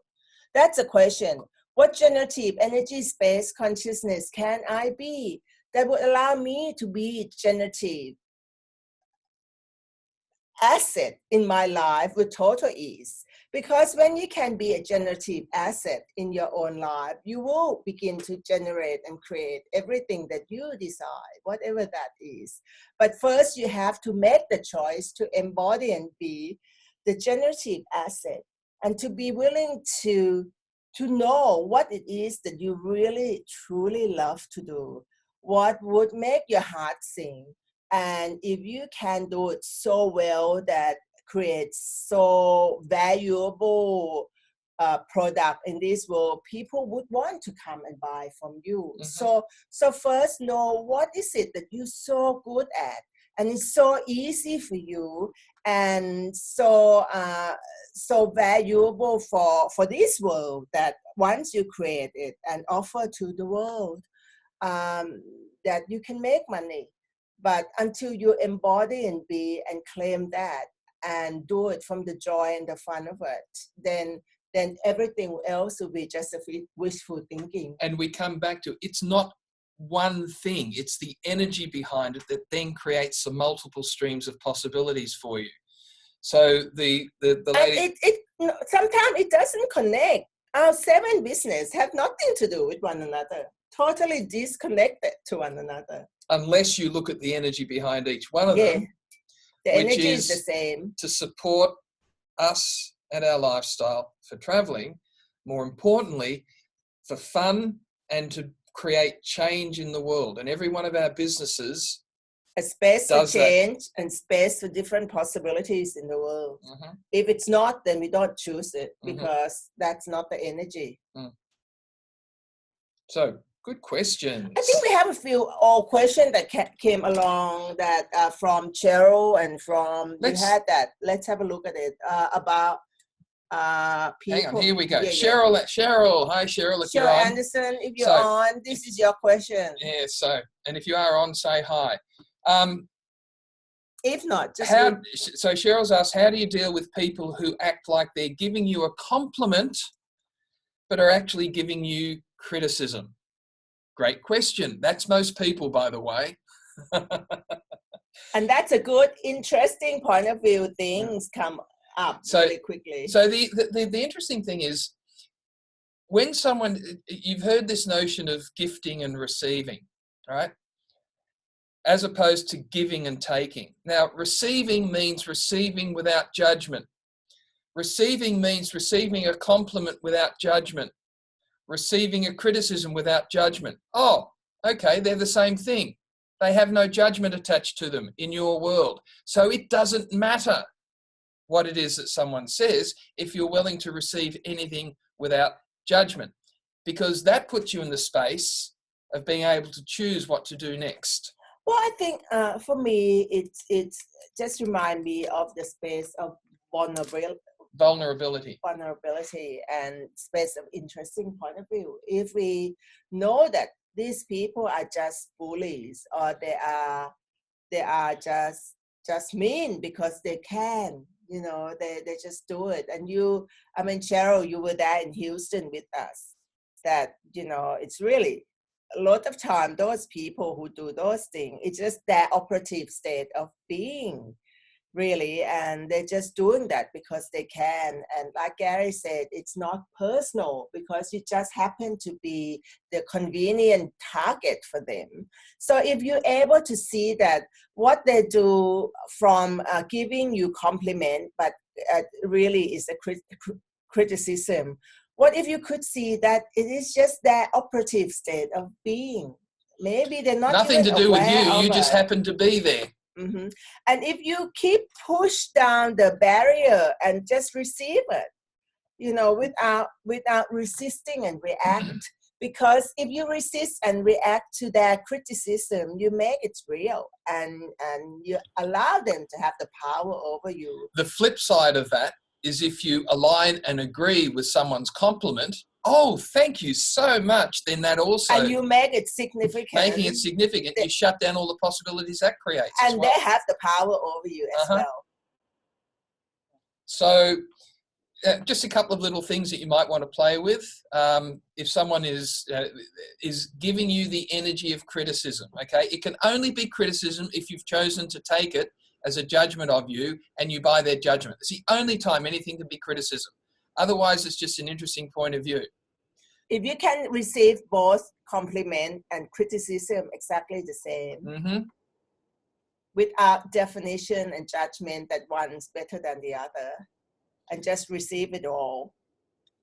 That's a question. What generative energy, space, consciousness can I be that would allow me to be generative asset in my life with total ease? Because when you can be a generative asset in your own life, you will begin to generate and create everything that you desire, whatever that is. But first, you have to make the choice to embody and be the generative asset, and to be willing to know what it is that you really, truly love to do, what would make your heart sing. And if you can do it so well that creates so valuable product in this world, people would want to come and buy from you. Mm-hmm. So first know what is it that you're so good at, and it's so easy for you, and so valuable for this world, that once you create it and offer to the world, that you can make money. But until you embody and be and claim that and do it from the joy and the fun of it, then everything else will be just a wishful thinking. And we come back to, it's not one thing, it's the energy behind it that then creates the multiple streams of possibilities for you. So the lady... sometimes it doesn't connect. Our 7 business have nothing to do with one another, totally disconnected to one another. Unless you look at the energy behind each one of them. The energy is the same. To support us and our lifestyle for traveling, more importantly, for fun and to create change in the world. And every one of our businesses a space for change and space for different possibilities in the world. Mm-hmm. If it's not, then we don't choose it, because that's not the energy. So, good questions. I think we have a few questions that came along that from Cheryl and from let's have a look at it about people. Hang on, here we go. Yeah, Cheryl, hi Cheryl. If you're on. Anderson, if you're on, this is your question. Yeah. So, and if you are on, say hi. If not, just so Cheryl's asked, how do you deal with people who act like they're giving you a compliment, but are actually giving you criticism? Great question. That's most people, by the way. And that's a good, interesting point of view. Things come up really quickly. So the interesting thing is, when someone, you've heard this notion of gifting and receiving, right? As opposed to giving and taking. Now, receiving means receiving without judgment. Receiving means receiving a compliment without judgment. Receiving a criticism without judgment. Oh, okay, they're the same thing. They have no judgment attached to them in your world. So it doesn't matter what it is that someone says if you're willing to receive anything without judgment, because that puts you in the space of being able to choose what to do next. Well, I think for me, it's just remind me of the space of vulnerability and space of interesting point of view. If we know that these people are just bullies, or they are just mean because they can, they just do it. And Cheryl, you were there in Houston with us. That it's really a lot of time those people who do those things, it's just their operative state of being, really, and they're just doing that because they can. And like Gary said, it's not personal, because you just happen to be the convenient target for them. So if you're able to see that what they do from giving you compliment, but really is a criticism, what if you could see that it is just their operative state of being? Maybe they're not nothing to do with you. You just happen to be there. Mm-hmm. And if you keep push down the barrier and just receive it, without resisting and react, because if you resist and react to their criticism, you make it real, and you allow them to have the power over you. The flip side of that is if you align and agree with someone's compliment, oh, thank you so much, then that also... And you make it significant. Making it significant, you shut down all the possibilities that creates. And they have the power over you as well. So just a couple of little things that you might want to play with. If someone is giving you the energy of criticism, okay? It can only be criticism if you've chosen to take it as a judgment of you and you buy their judgment. It's the only time anything can be criticism. Otherwise, it's just an interesting point of view. If you can receive both compliment and criticism exactly the same, without definition and judgment that one's better than the other, and just receive it all.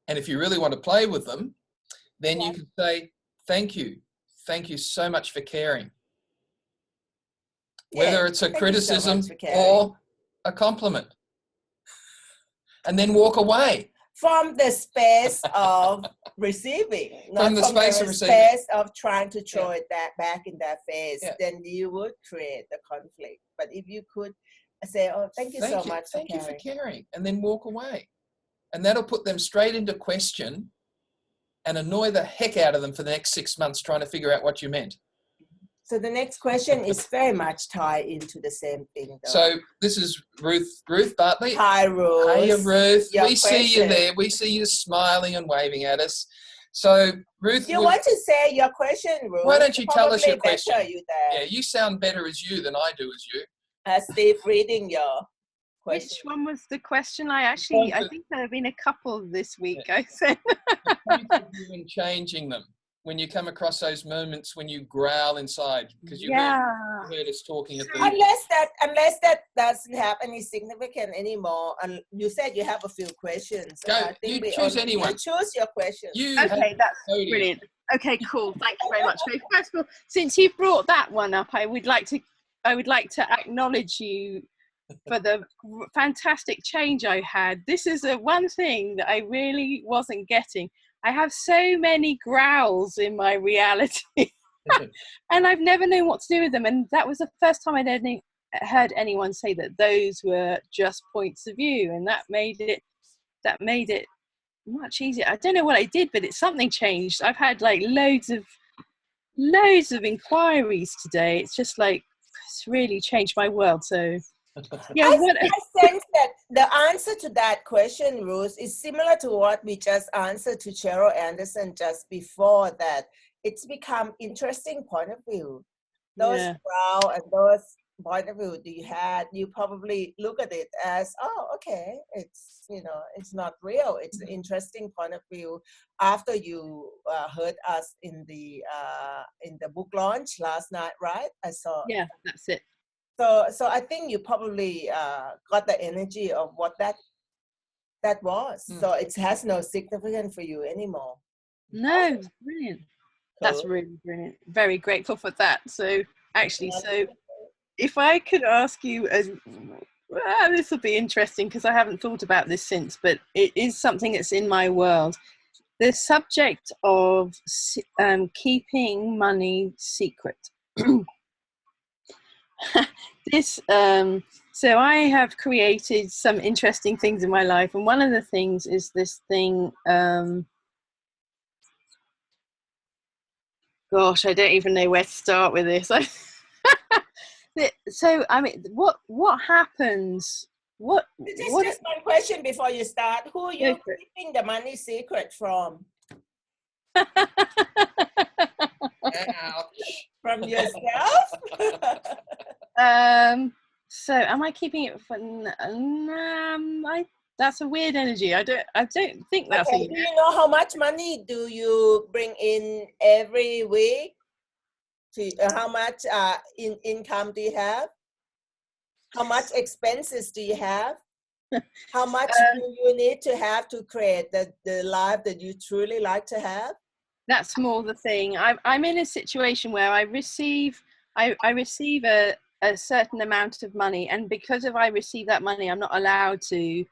And if you really want to play with them, then you can say, thank you. Thank you so much for caring. Whether it's a criticism or a compliment. And then walk away. From the space of receiving. From the space of receiving. Space of trying to throw it back in their face, then you would create the conflict. But if you could say, oh, thank you so much for caring. Thank you for caring. And then walk away. And that'll put them straight into question and annoy the heck out of them for the next 6 months trying to figure out what you meant. So the next question is very much tied into the same thing, though. So this is Ruth Bartley. Hi, Ruth. Hiya, Ruth. We see you there. We see you smiling and waving at us. So, Ruth... You want to say your question, Ruth? Why don't you tell us your question? You sound better as you than I do as you. Steve, reading your question. Which one was the question? I think there have been a couple this week, I said. Even changing them. When you come across those moments when you growl inside, because you heard us talking at the... Unless that doesn't have any significance anymore, and you said you have a few questions. You choose anyone. You choose your question. Okay, that's brilliant. Okay, cool. Thank you very much. So first of all, since you brought that one up, I would like to acknowledge you for the fantastic change I had. This is one thing that I really wasn't getting. I have so many growls in my reality and I've never known what to do with them. And that was the first time I'd heard anyone say that those were just points of view. And that made it much easier. I don't know what I did, but something changed. I've had like loads of inquiries today. It's just like, it's really changed my world. So yeah, I sense that the answer to that question, Ruth, is similar to what we just answered to Cheryl Anderson just before that. It's become interesting point of view. Those growl and those point of view you probably look at it as, oh, okay, it's not real. It's an interesting point of view. After you heard us in the book launch last night, right? I saw. Yeah, that's it. So I think you probably got the energy of what that was. So it has no significance for you anymore. No, brilliant. Cool. That's really brilliant. Very grateful for that. So actually, if I could ask you, this will be interesting because I haven't thought about this since, but it is something that's in my world. The subject of keeping money secret. So I have created some interesting things in my life, and one of the things is this thing, gosh, I don't even know where to start with this. So I mean, what happens? Just one question before you start. Who are you keeping the money secret from? From yourself? So am I keeping it for that's a weird energy. I don't think that's do you know how much money do you bring in every week? How much income do you have? How much expenses do you have? How much do you need to have to create the life that you truly like to have? That's more the thing. I'm in a situation where I receive a certain amount of money, and because I receive that money, I'm not allowed to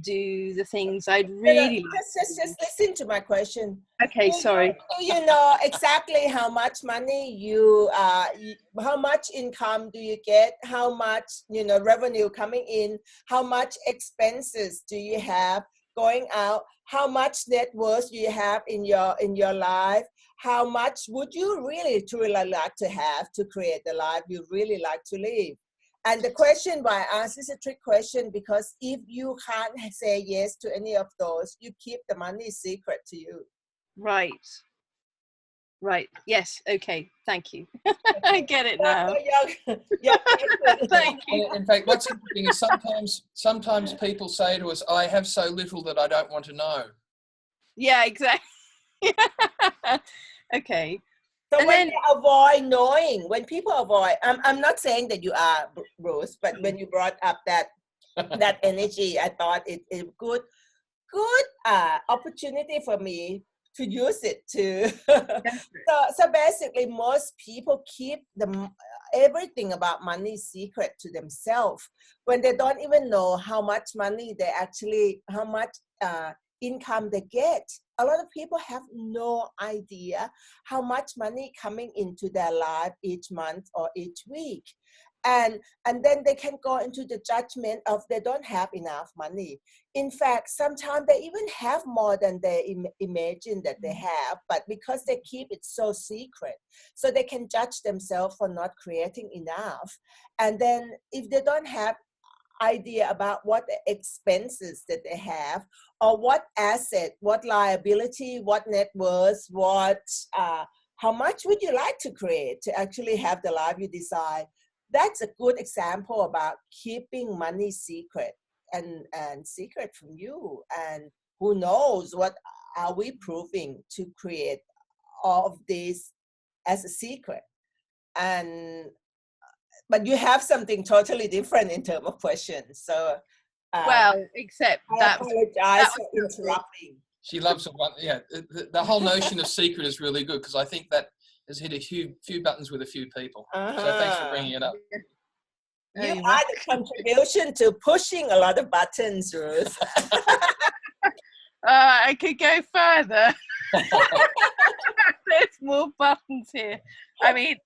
do the things I'd really just listen to my question. Okay, sorry. Do you know exactly how much money you how much income do you get, how much revenue coming in, how much expenses do you have going out, how much net worth you have in your life, how much would you really truly like to have to create the life you really like to live? And the question why I ask is a trick question, because if you can't say yes to any of those, you keep the money secret to you. Right. Yes. Okay. Thank you. I get it now. Thank you. In fact, what's interesting is sometimes people say to us, "I have so little that I don't want to know." Yeah. Exactly. Okay. So when you avoid knowing, when people avoid, I'm not saying that you are, Bruce, but when you brought up that energy, I thought it good opportunity for me to use it to. so basically, most people keep everything about money secret to themselves when they don't even know how much money they actually, how much income they get. A lot of people have no idea how much money coming into their life each month or each week. And then they can go into the judgment of they don't have enough money. In fact, sometimes they even have more than they imagine that they have, but because they keep it so secret, so they can judge themselves for not creating enough. And then if they don't have idea about what expenses that they have, or what asset, what liability, what net worth, what how much would you like to create to actually have the life you desire. That's a good example about keeping money secret and secret from you. And who knows what are we proving to create all of this as a secret. But you have something totally different in terms of questions. So, well, except I apologize for interrupting. She loves it. Yeah, the whole notion of secret is really good, because I think that has hit a few buttons with a few people. So thanks for bringing it up. You are the contribution to pushing a lot of buttons, Ruth. I could go further. There's more buttons here. I mean,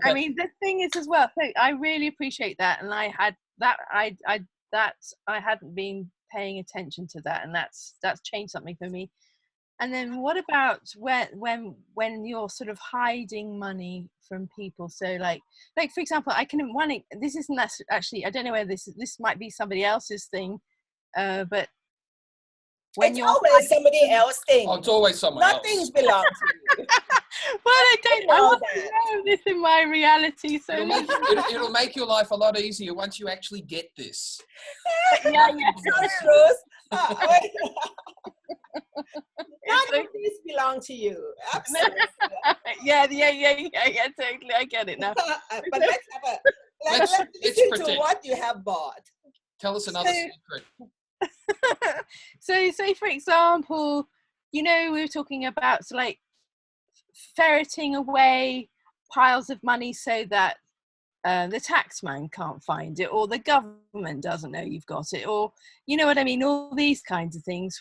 I mean, the thing is as well. So I really appreciate that, and I had that. I hadn't been paying attention to that, and that's changed something for me. And then what about when you're sort of hiding money from people? So like for example, this isn't actually, I don't know whether this might be somebody else's thing, but when it's always somebody else's thing. Oh, it's always someone else. Nothing's belongs to you. Well, I want to know this in my reality. So it'll make your life a lot easier once you actually get this. Yeah. None of these belong to you. Absolutely. Yeah, totally. I get it now. But let's listen to what you have bought. Tell us another secret. So say for example, we were talking about like ferreting away piles of money so that the taxman can't find it, or the government doesn't know you've got it, or you know what I mean, all these kinds of things.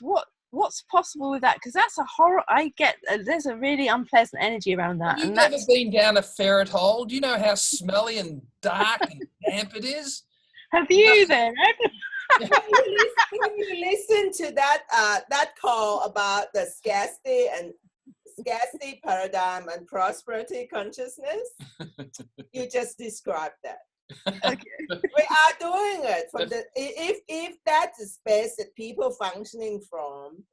What's possible with that? Because that's a horror. I get there's a really unpleasant energy around that. You've never been down a ferret hole? Do you know how smelly and dark and damp it is? Have you then? When you listen to that call about the scarcity paradigm and prosperity consciousness, you just described that. Okay. We are doing it from if that's a space that people functioning from,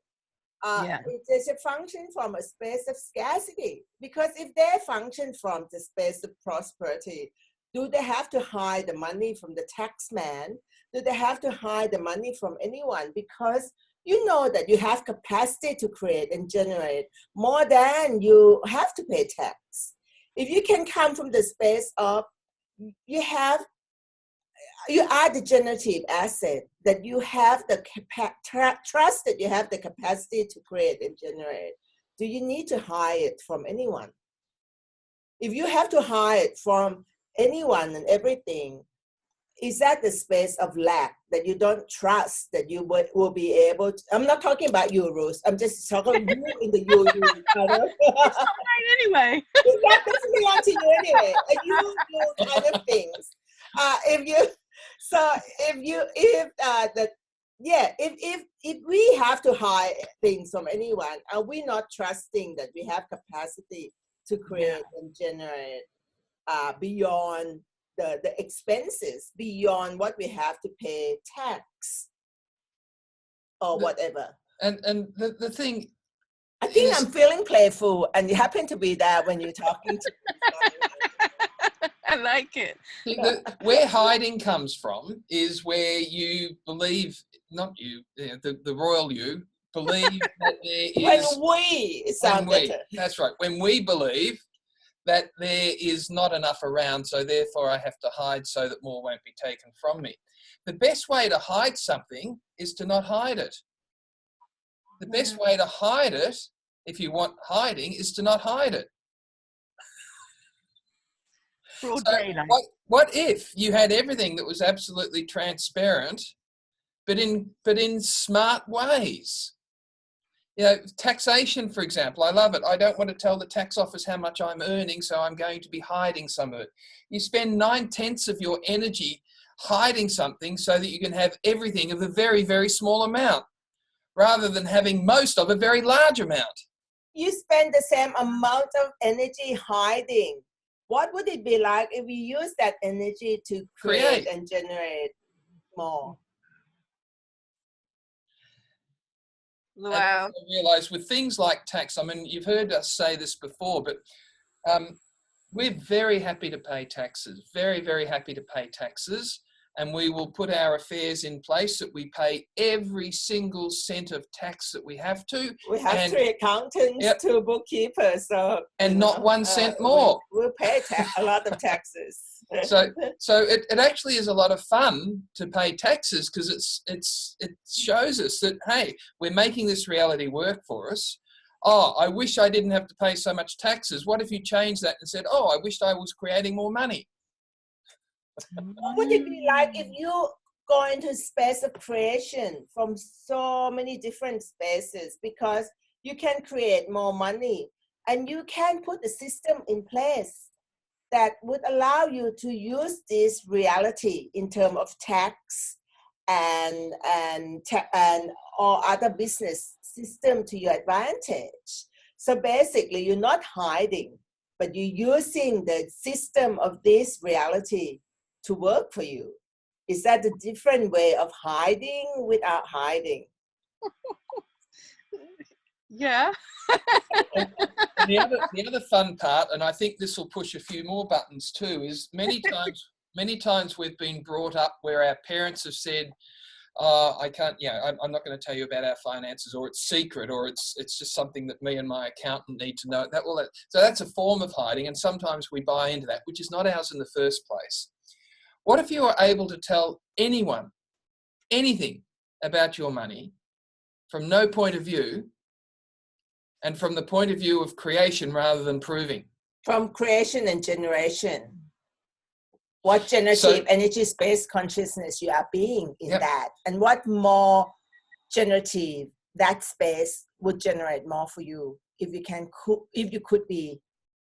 it's a function from a space of scarcity. Because if they function from the space of prosperity, do they have to hide the money from the taxman? Do they have to hide the money from anyone? Because you know that you have capacity to create and generate more than you have to pay tax. If you can come from the space of you are the generative asset, that you have the trust that you have the capacity to create and generate. Do you need to hide it from anyone? If you have to hide it from anyone and everything, is that the space of lack that you don't trust that you will be able to? I'm not talking about you, Ruth. I'm just talking you in the you kind of. It's not mine anyway. That doesn't belong to you anyway. You kind of things. If we have to hide things from anyone, are we not trusting that we have capacity to create and generate beyond the expenses, beyond what we have to pay tax or whatever? And the thing, I think I'm feeling playful, and you happen to be there when you're talking to me. I like it. Where hiding comes from is where you believe, not you, the royal you, believe that there is... That's right. When we believe that there is not enough around, so therefore I have to hide so that more won't be taken from me. The best way to hide something is to not hide it. The best way to hide it, if you want hiding, is to not hide it. So what if you had everything that was absolutely transparent, but in smart ways? You know, taxation, for example, I love it. I don't want to tell the tax office how much I'm earning, so I'm going to be hiding some of it. You spend 9/10 of your energy hiding something so that you can have everything of a very, very small amount, rather than having most of a very large amount. You spend the same amount of energy hiding. What would it be like if we use that energy to create and generate more? Wow. And I realize with things like tax, I mean, you've heard us say this before, but we're very happy to pay taxes, very, very happy to pay taxes. And we will put our affairs in place that we pay every single cent of tax that we have to. We have 3 accountants, 2 bookkeepers, so and not 1 cent more. We'll pay a lot of taxes. So it actually is a lot of fun to pay taxes, because it shows us that, hey, we're making this reality work for us. Oh, I wish I didn't have to pay so much taxes. What if you changed that and said, oh, I wished I was creating more money? What would it be like if you go into space of creation from so many different spaces, because you can create more money and you can put a system in place that would allow you to use this reality in terms of tax and or other business system to your advantage. So basically, you're not hiding, but you're using the system of this reality to work for you. Is that a different way of hiding without hiding? Yeah. The other fun part, and I think this will push a few more buttons too, is many times we've been brought up where our parents have said, I can't, I'm not going to tell you about our finances, or it's secret, or it's just something that me and my accountant need to know. So that's a form of hiding, and sometimes we buy into that, which is not ours in the first place. What if you were able to tell anyone anything about your money from no point of view, and from the point of view of creation rather than proving? From creation and generation. What generative energy space consciousness you are being in that, and what more generative that space would generate more for you if you could be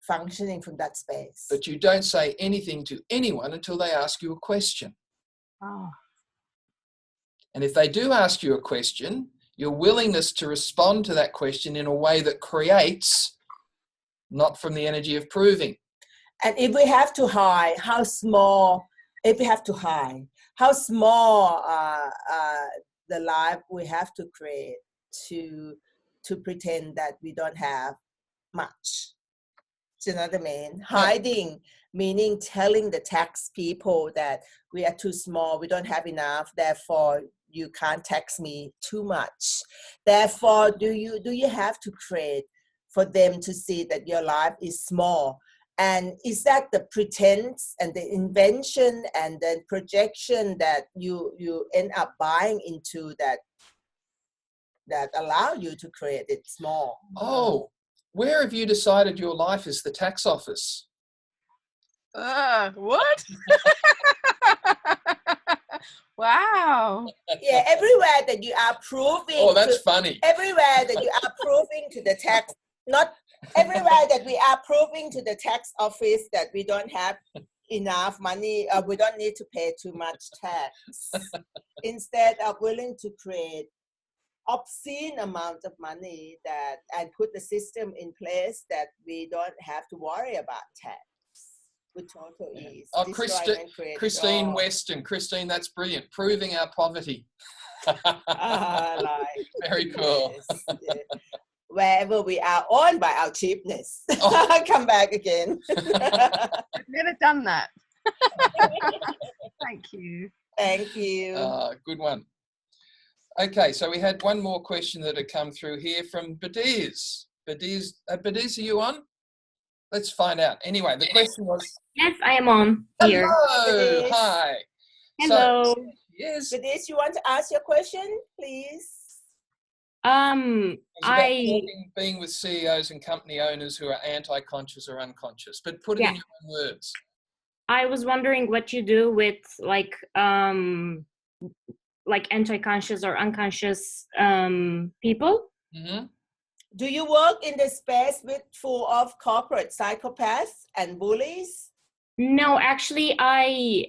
functioning from that space. But you don't say anything to anyone until they ask you a question. Oh. And if they do ask you a question, your willingness to respond to that question in a way that creates, not from the energy of proving. And if we have to hide, how small the life we have to create to pretend that we don't have much. Do you know what I mean? Hiding, meaning telling the tax people that we are too small, we don't have enough, therefore you can't tax me too much. Therefore, do you have to create for them to see that your life is small? And is that the pretense and the invention and the projection that you end up buying into that allow you to create it small? Oh, where have you decided your life is the tax office? What? Wow. Yeah, everywhere that you are proving. Oh, that's funny. Everywhere that you are proving to the tax, not everywhere that we are proving to the tax office that we don't have enough money, we don't need to pay too much tax. Instead of willing to create obscene amount of money that and put the system in place that we don't have to worry about tax with total ease. Oh, Christine Weston. Christine, that's brilliant. Proving our poverty. Very cool. Yes. Wherever we are owned by our cheapness. Oh. Come back again. I've never done that. Thank you. Thank you. Good one. Okay, so we had one more question that had come through here from Badiz. Badiz, are you on? Let's find out. Anyway, the question was... Yes, I am on here. Hello, hi. Hello. So, yes. Badiz, you want to ask your question, please? Being with CEOs and company owners who are anti-conscious or unconscious, but put it in your own words. I was wondering what you do with like anti-conscious or unconscious people. Mm-hmm. Do you work in the space full of corporate psychopaths and bullies? No, actually, I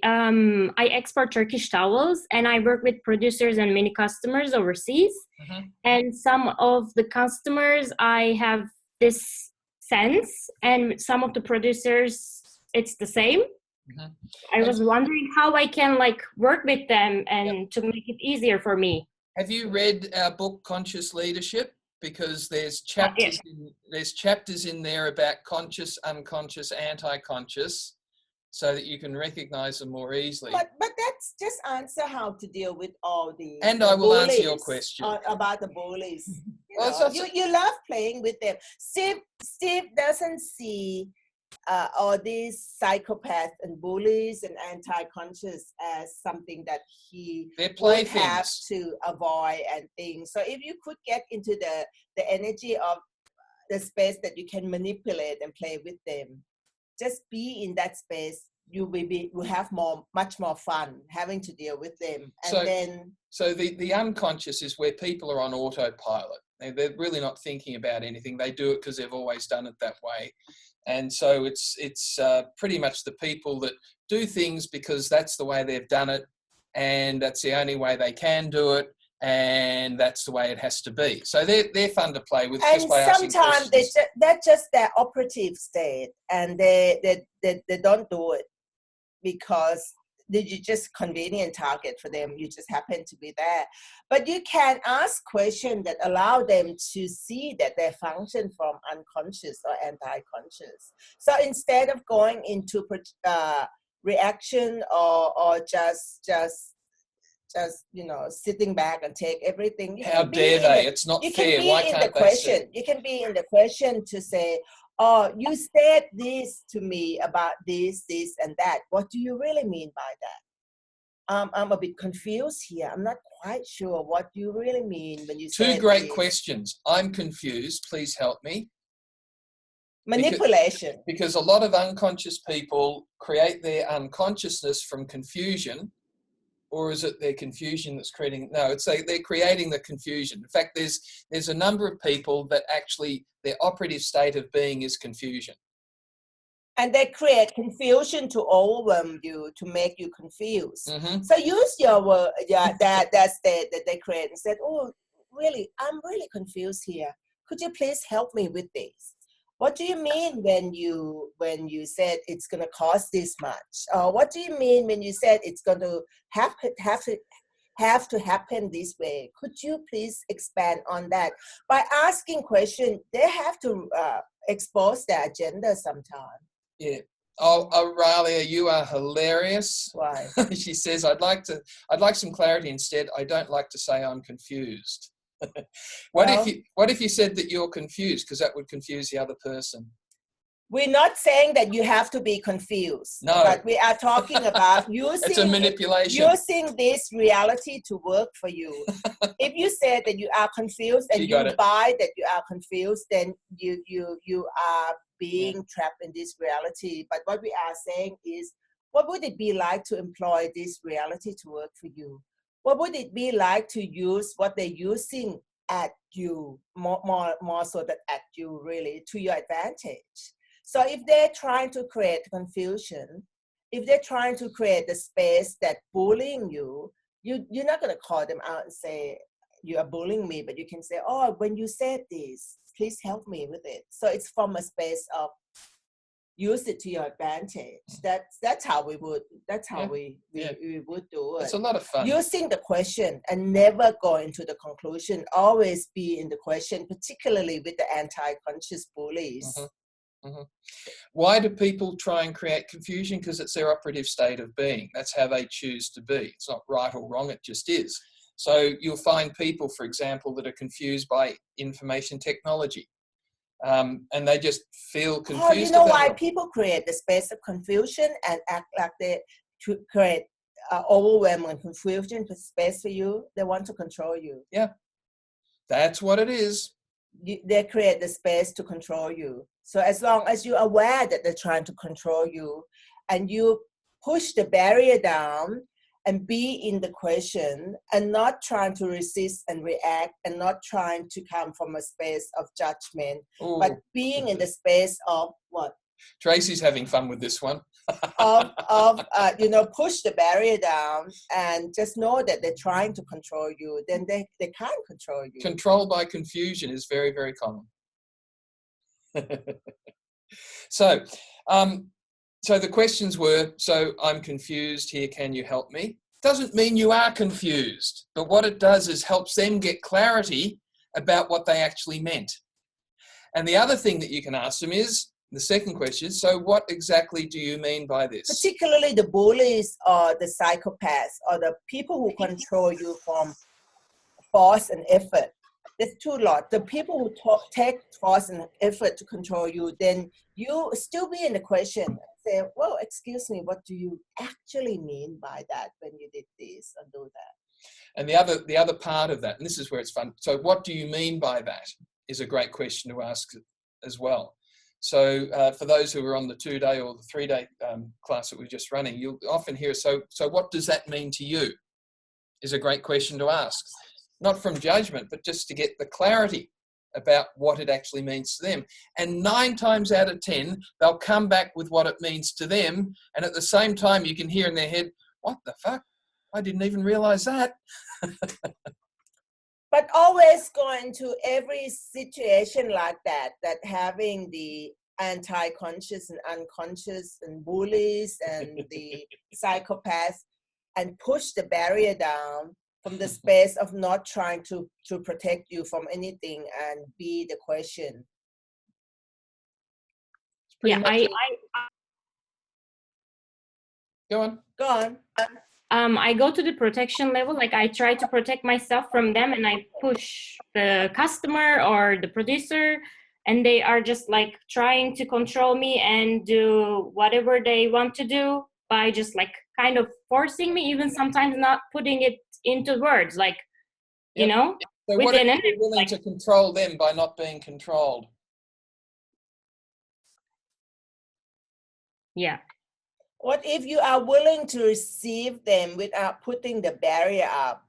export Turkish towels, and I work with producers and many customers overseas. Mm-hmm. And some of the customers, I have this sense, and some of the producers, it's the same. Mm-hmm. I was wondering how I can work with them and to make it easier for me. Have you read our book, Conscious Leadership? Because there's chapters in there about conscious, unconscious, anti-conscious, so that you can recognize them more easily. But that's just answer how to deal with all the And I will answer your question about the bullies. You love playing with them. Steve doesn't see all these psychopaths and bullies and anti-conscious as something that he would have to avoid and things. So if you could get into the energy of the space that you can manipulate and play with them, just be in that space. You will have much more fun having to deal with them. And so the unconscious is where people are on autopilot. They're really not thinking about anything. They do it because they've always done it that way. And so it's pretty much the people that do things because that's the way they've done it, and that's the only way they can do it, and that's the way it has to be. So they're fun to play with. And sometimes that's just their operative state, and they don't do it because you're just convenient target for them. You just happen to be there. But you can ask questions that allow them to see that they function from unconscious or anti-conscious. So instead of going into reaction or just sitting back and take everything. How dare they? It's not fair. Why can't they see? You can be in the question to say, oh, you said this to me about this, and that. What do you really mean by that? I'm a bit confused here. I'm not quite sure what you really mean when you say Two great questions. I'm confused. Please help me. Manipulation. Because a lot of unconscious people create their unconsciousness from confusion. Or is it their confusion that's creating? No, it's they're creating the confusion. In fact, there's a number of people that actually their operative state of being is confusion. And they create confusion to overwhelm you, to make you confused. Mm-hmm. So use your word, that state that they create and said, oh, really, I'm really confused here. Could you please help me with this? What do you mean when you said it's going to cost this much? Or what do you mean when you said it's going to have to happen this way? Could you please expand on that? By asking questions, they have to expose their agenda sometimes. Yeah. Oh, Aurelia, you are hilarious. Why? She says, I'd like some clarity instead. I don't like to say I'm confused. What if you said that you're confused, because that would confuse the other person? We're not saying that you have to be confused. No. But we are talking about using it's a manipulation. Using this reality to work for you. If you say that you are confused and you buy that you are confused, then you are being trapped in this reality. But what we are saying is, what would it be like to employ this reality to work for you? What would it be like to use what they're using at you, more so than at you, really, to your advantage? So if they're trying to create confusion, if they're trying to create the space that bullying you, you're not going to call them out and say, you are bullying me, but you can say, oh, when you said this, please help me with it. So it's from a space of use it to your advantage. That's how we would would do it. It's a lot of fun. Using the question and never go into the conclusion. Always be in the question, particularly with the anti-conscious bullies. Mm-hmm. Mm-hmm. Why do people try and create confusion? Because it's their operative state of being. That's how they choose to be. It's not right or wrong, it just is. So you'll find people, for example, that are confused by information technology. And they just feel confused. Oh, you know why people create the space of confusion and act like they create overwhelming and confusion space for you? They want to control you. Yeah, that's what it is. They create the space to control you. So as long as you're aware that they're trying to control you and you push the barrier down and be in the question and not trying to resist and react and not trying to come from a space of judgment, but being in the space of what? Tracy's having fun with this one. Push the barrier down and just know that they're trying to control you. Then they can't control you. Control by confusion is very, very common. So the questions were, so I'm confused here, can you help me? Doesn't mean you are confused, but what it does is helps them get clarity about what they actually meant. And the other thing that you can ask them is, the second question, so what exactly do you mean by this? Particularly the bullies or the psychopaths or the people who control you from force and effort. There's two lots. The people who take force and effort to control you, then you still be in the question. Say, well, excuse me, what do you actually mean by that when you did this and do that? And the other part of that, and this is where it's fun. So what do you mean by that is a great question to ask as well. So for those who are on the 2-day or the 3-day class that we're just running, you'll often hear, so what does that mean to you? Is a great question to ask. Not from judgment, but just to get the clarity about what it actually means to them. And 9 times out of 10, they'll come back with what it means to them. And at the same time, you can hear in their head, what the fuck? I didn't even realize that. But always go into every situation like that having the anti-conscious and unconscious and bullies and the psychopaths, and push the barrier down from the space of not trying to protect you from anything and be the question. Yeah, Go on. I go to the protection level, like I try to protect myself from them, and I push the customer or the producer, and they are just like trying to control me and do whatever they want to do by just like kind of forcing me, even sometimes not putting it into words, like, you know. So what if you're willing to control them by not being controlled? Yeah. What if you are willing to receive them without putting the barrier up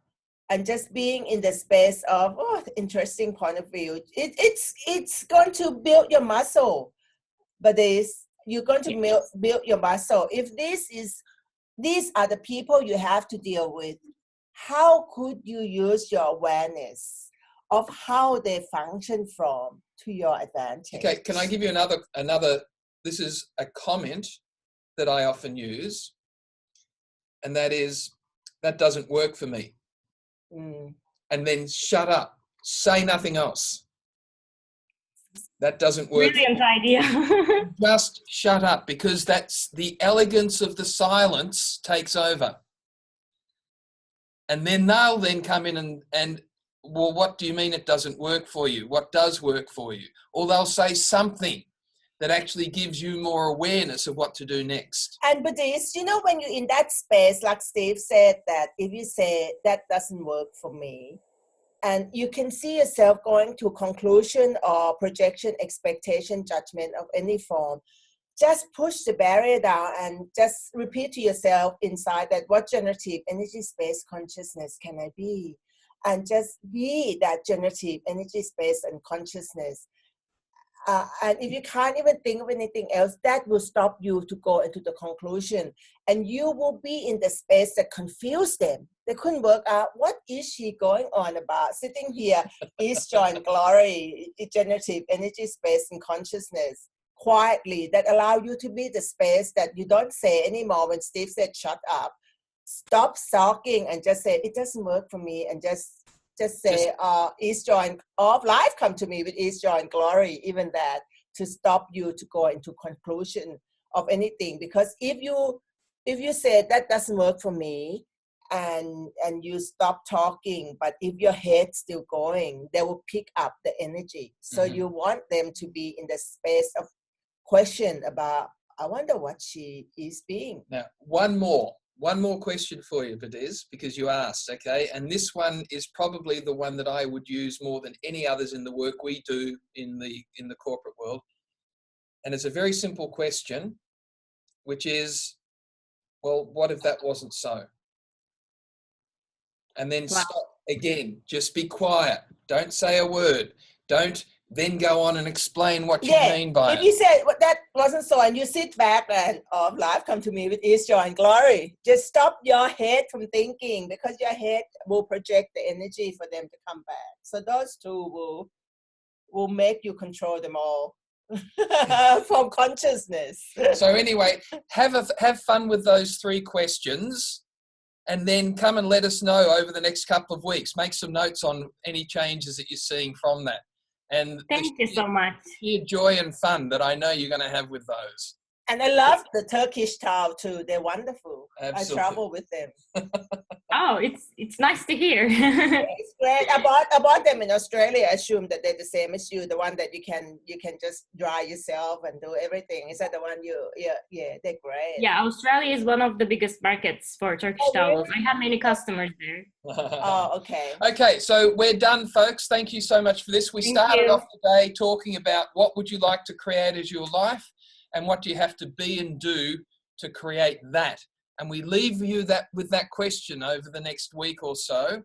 and just being in the space of, interesting point of view. It's going to build your muscle, but you're going to build your muscle. If these are the people you have to deal with, how could you use your awareness of how they function from to your advantage? Okay, can I give you another, this is a comment that I often use, and that is, that doesn't work for me. And then shut up, say nothing else. That doesn't work. Brilliant idea. Just shut up, because that's the elegance of the silence takes over. And then they'll then come in and well, what do you mean it doesn't work for you? What does work for you? Or they'll say something that actually gives you more awareness of what to do next. And Buddhist, when you're in that space, like Steve said, that if you say that doesn't work for me, and you can see yourself going to conclusion or projection, expectation, judgment of any form, just push the barrier down and just repeat to yourself inside that what generative energy space consciousness can I be? And just be that generative energy space and consciousness. And if you can't even think of anything else, that will stop you to go into the conclusion. And you will be in the space that confuse them. They couldn't work out, what is she going on about? Sitting here, East Join Glory, generative energy space and consciousness, quietly, that allow you to be the space that you don't say anymore when Steve said, shut up. Stop sulking and just say, it doesn't work for me, and just say, East Join of life, come to me with East Join Glory, even that, to stop you to go into conclusion of anything. Because if you say that doesn't work for me, and you stop talking, but if your head's still going, they will pick up the energy. So you want them to be in the space of question about, I wonder what she is being. Now, one more question for you, Badiz, because you asked, okay? And this one is probably the one that I would use more than any others in the work we do in the corporate world. And it's a very simple question, which is, well, what if that wasn't so? And then stop again. Just be quiet. Don't say a word. Don't then go on and explain what you mean by it. If you said that wasn't so, and you sit back and life come to me with East Join Glory, just stop your head from thinking, because your head will project the energy for them to come back. So those two will make you control them all from consciousness. So anyway, have fun with those 3 questions, and then come and let us know over the next couple of weeks. Make some notes on any changes that you're seeing from that. And thank you so much. Sheer joy and fun that I know you're going to have with those. And I love the Turkish towel too. They're wonderful. Absolutely. I travel with them. Oh, it's nice to hear. It's great. I bought them in Australia. I assume that they're the same as you. The one that you can just dry yourself and do everything. Is that the one yeah, they're great. Yeah, Australia is one of the biggest markets for Turkish towels. I have many customers there. Oh, okay. Okay, so we're done, folks. Thank you so much for this. We started off today talking about what would you like to create as your life, and what do you have to be and do to create that. And we leave you with that question over the next week or so.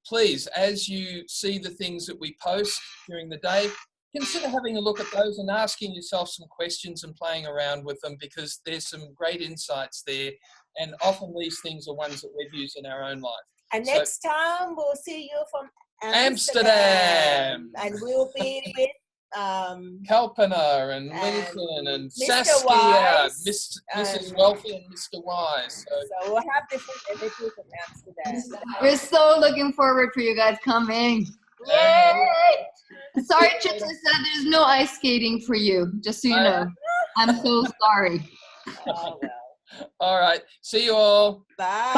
Please, as you see the things that we post during the day, consider having a look at those and asking yourself some questions and playing around with them, because there's some great insights there. And often these things are ones that we've used in our own life. And next time we'll see you from Amsterdam. And we'll be with Kalpana and Lincoln and Saskia, Mrs. Wealthy and Mr. Wise. So we'll have different images of Amsterdam. We're so looking forward for you guys coming. Yay! Sorry, Chips, I said there's no ice skating for you, just so you know. I'm so sorry. Oh, well. All right. See you all. Bye.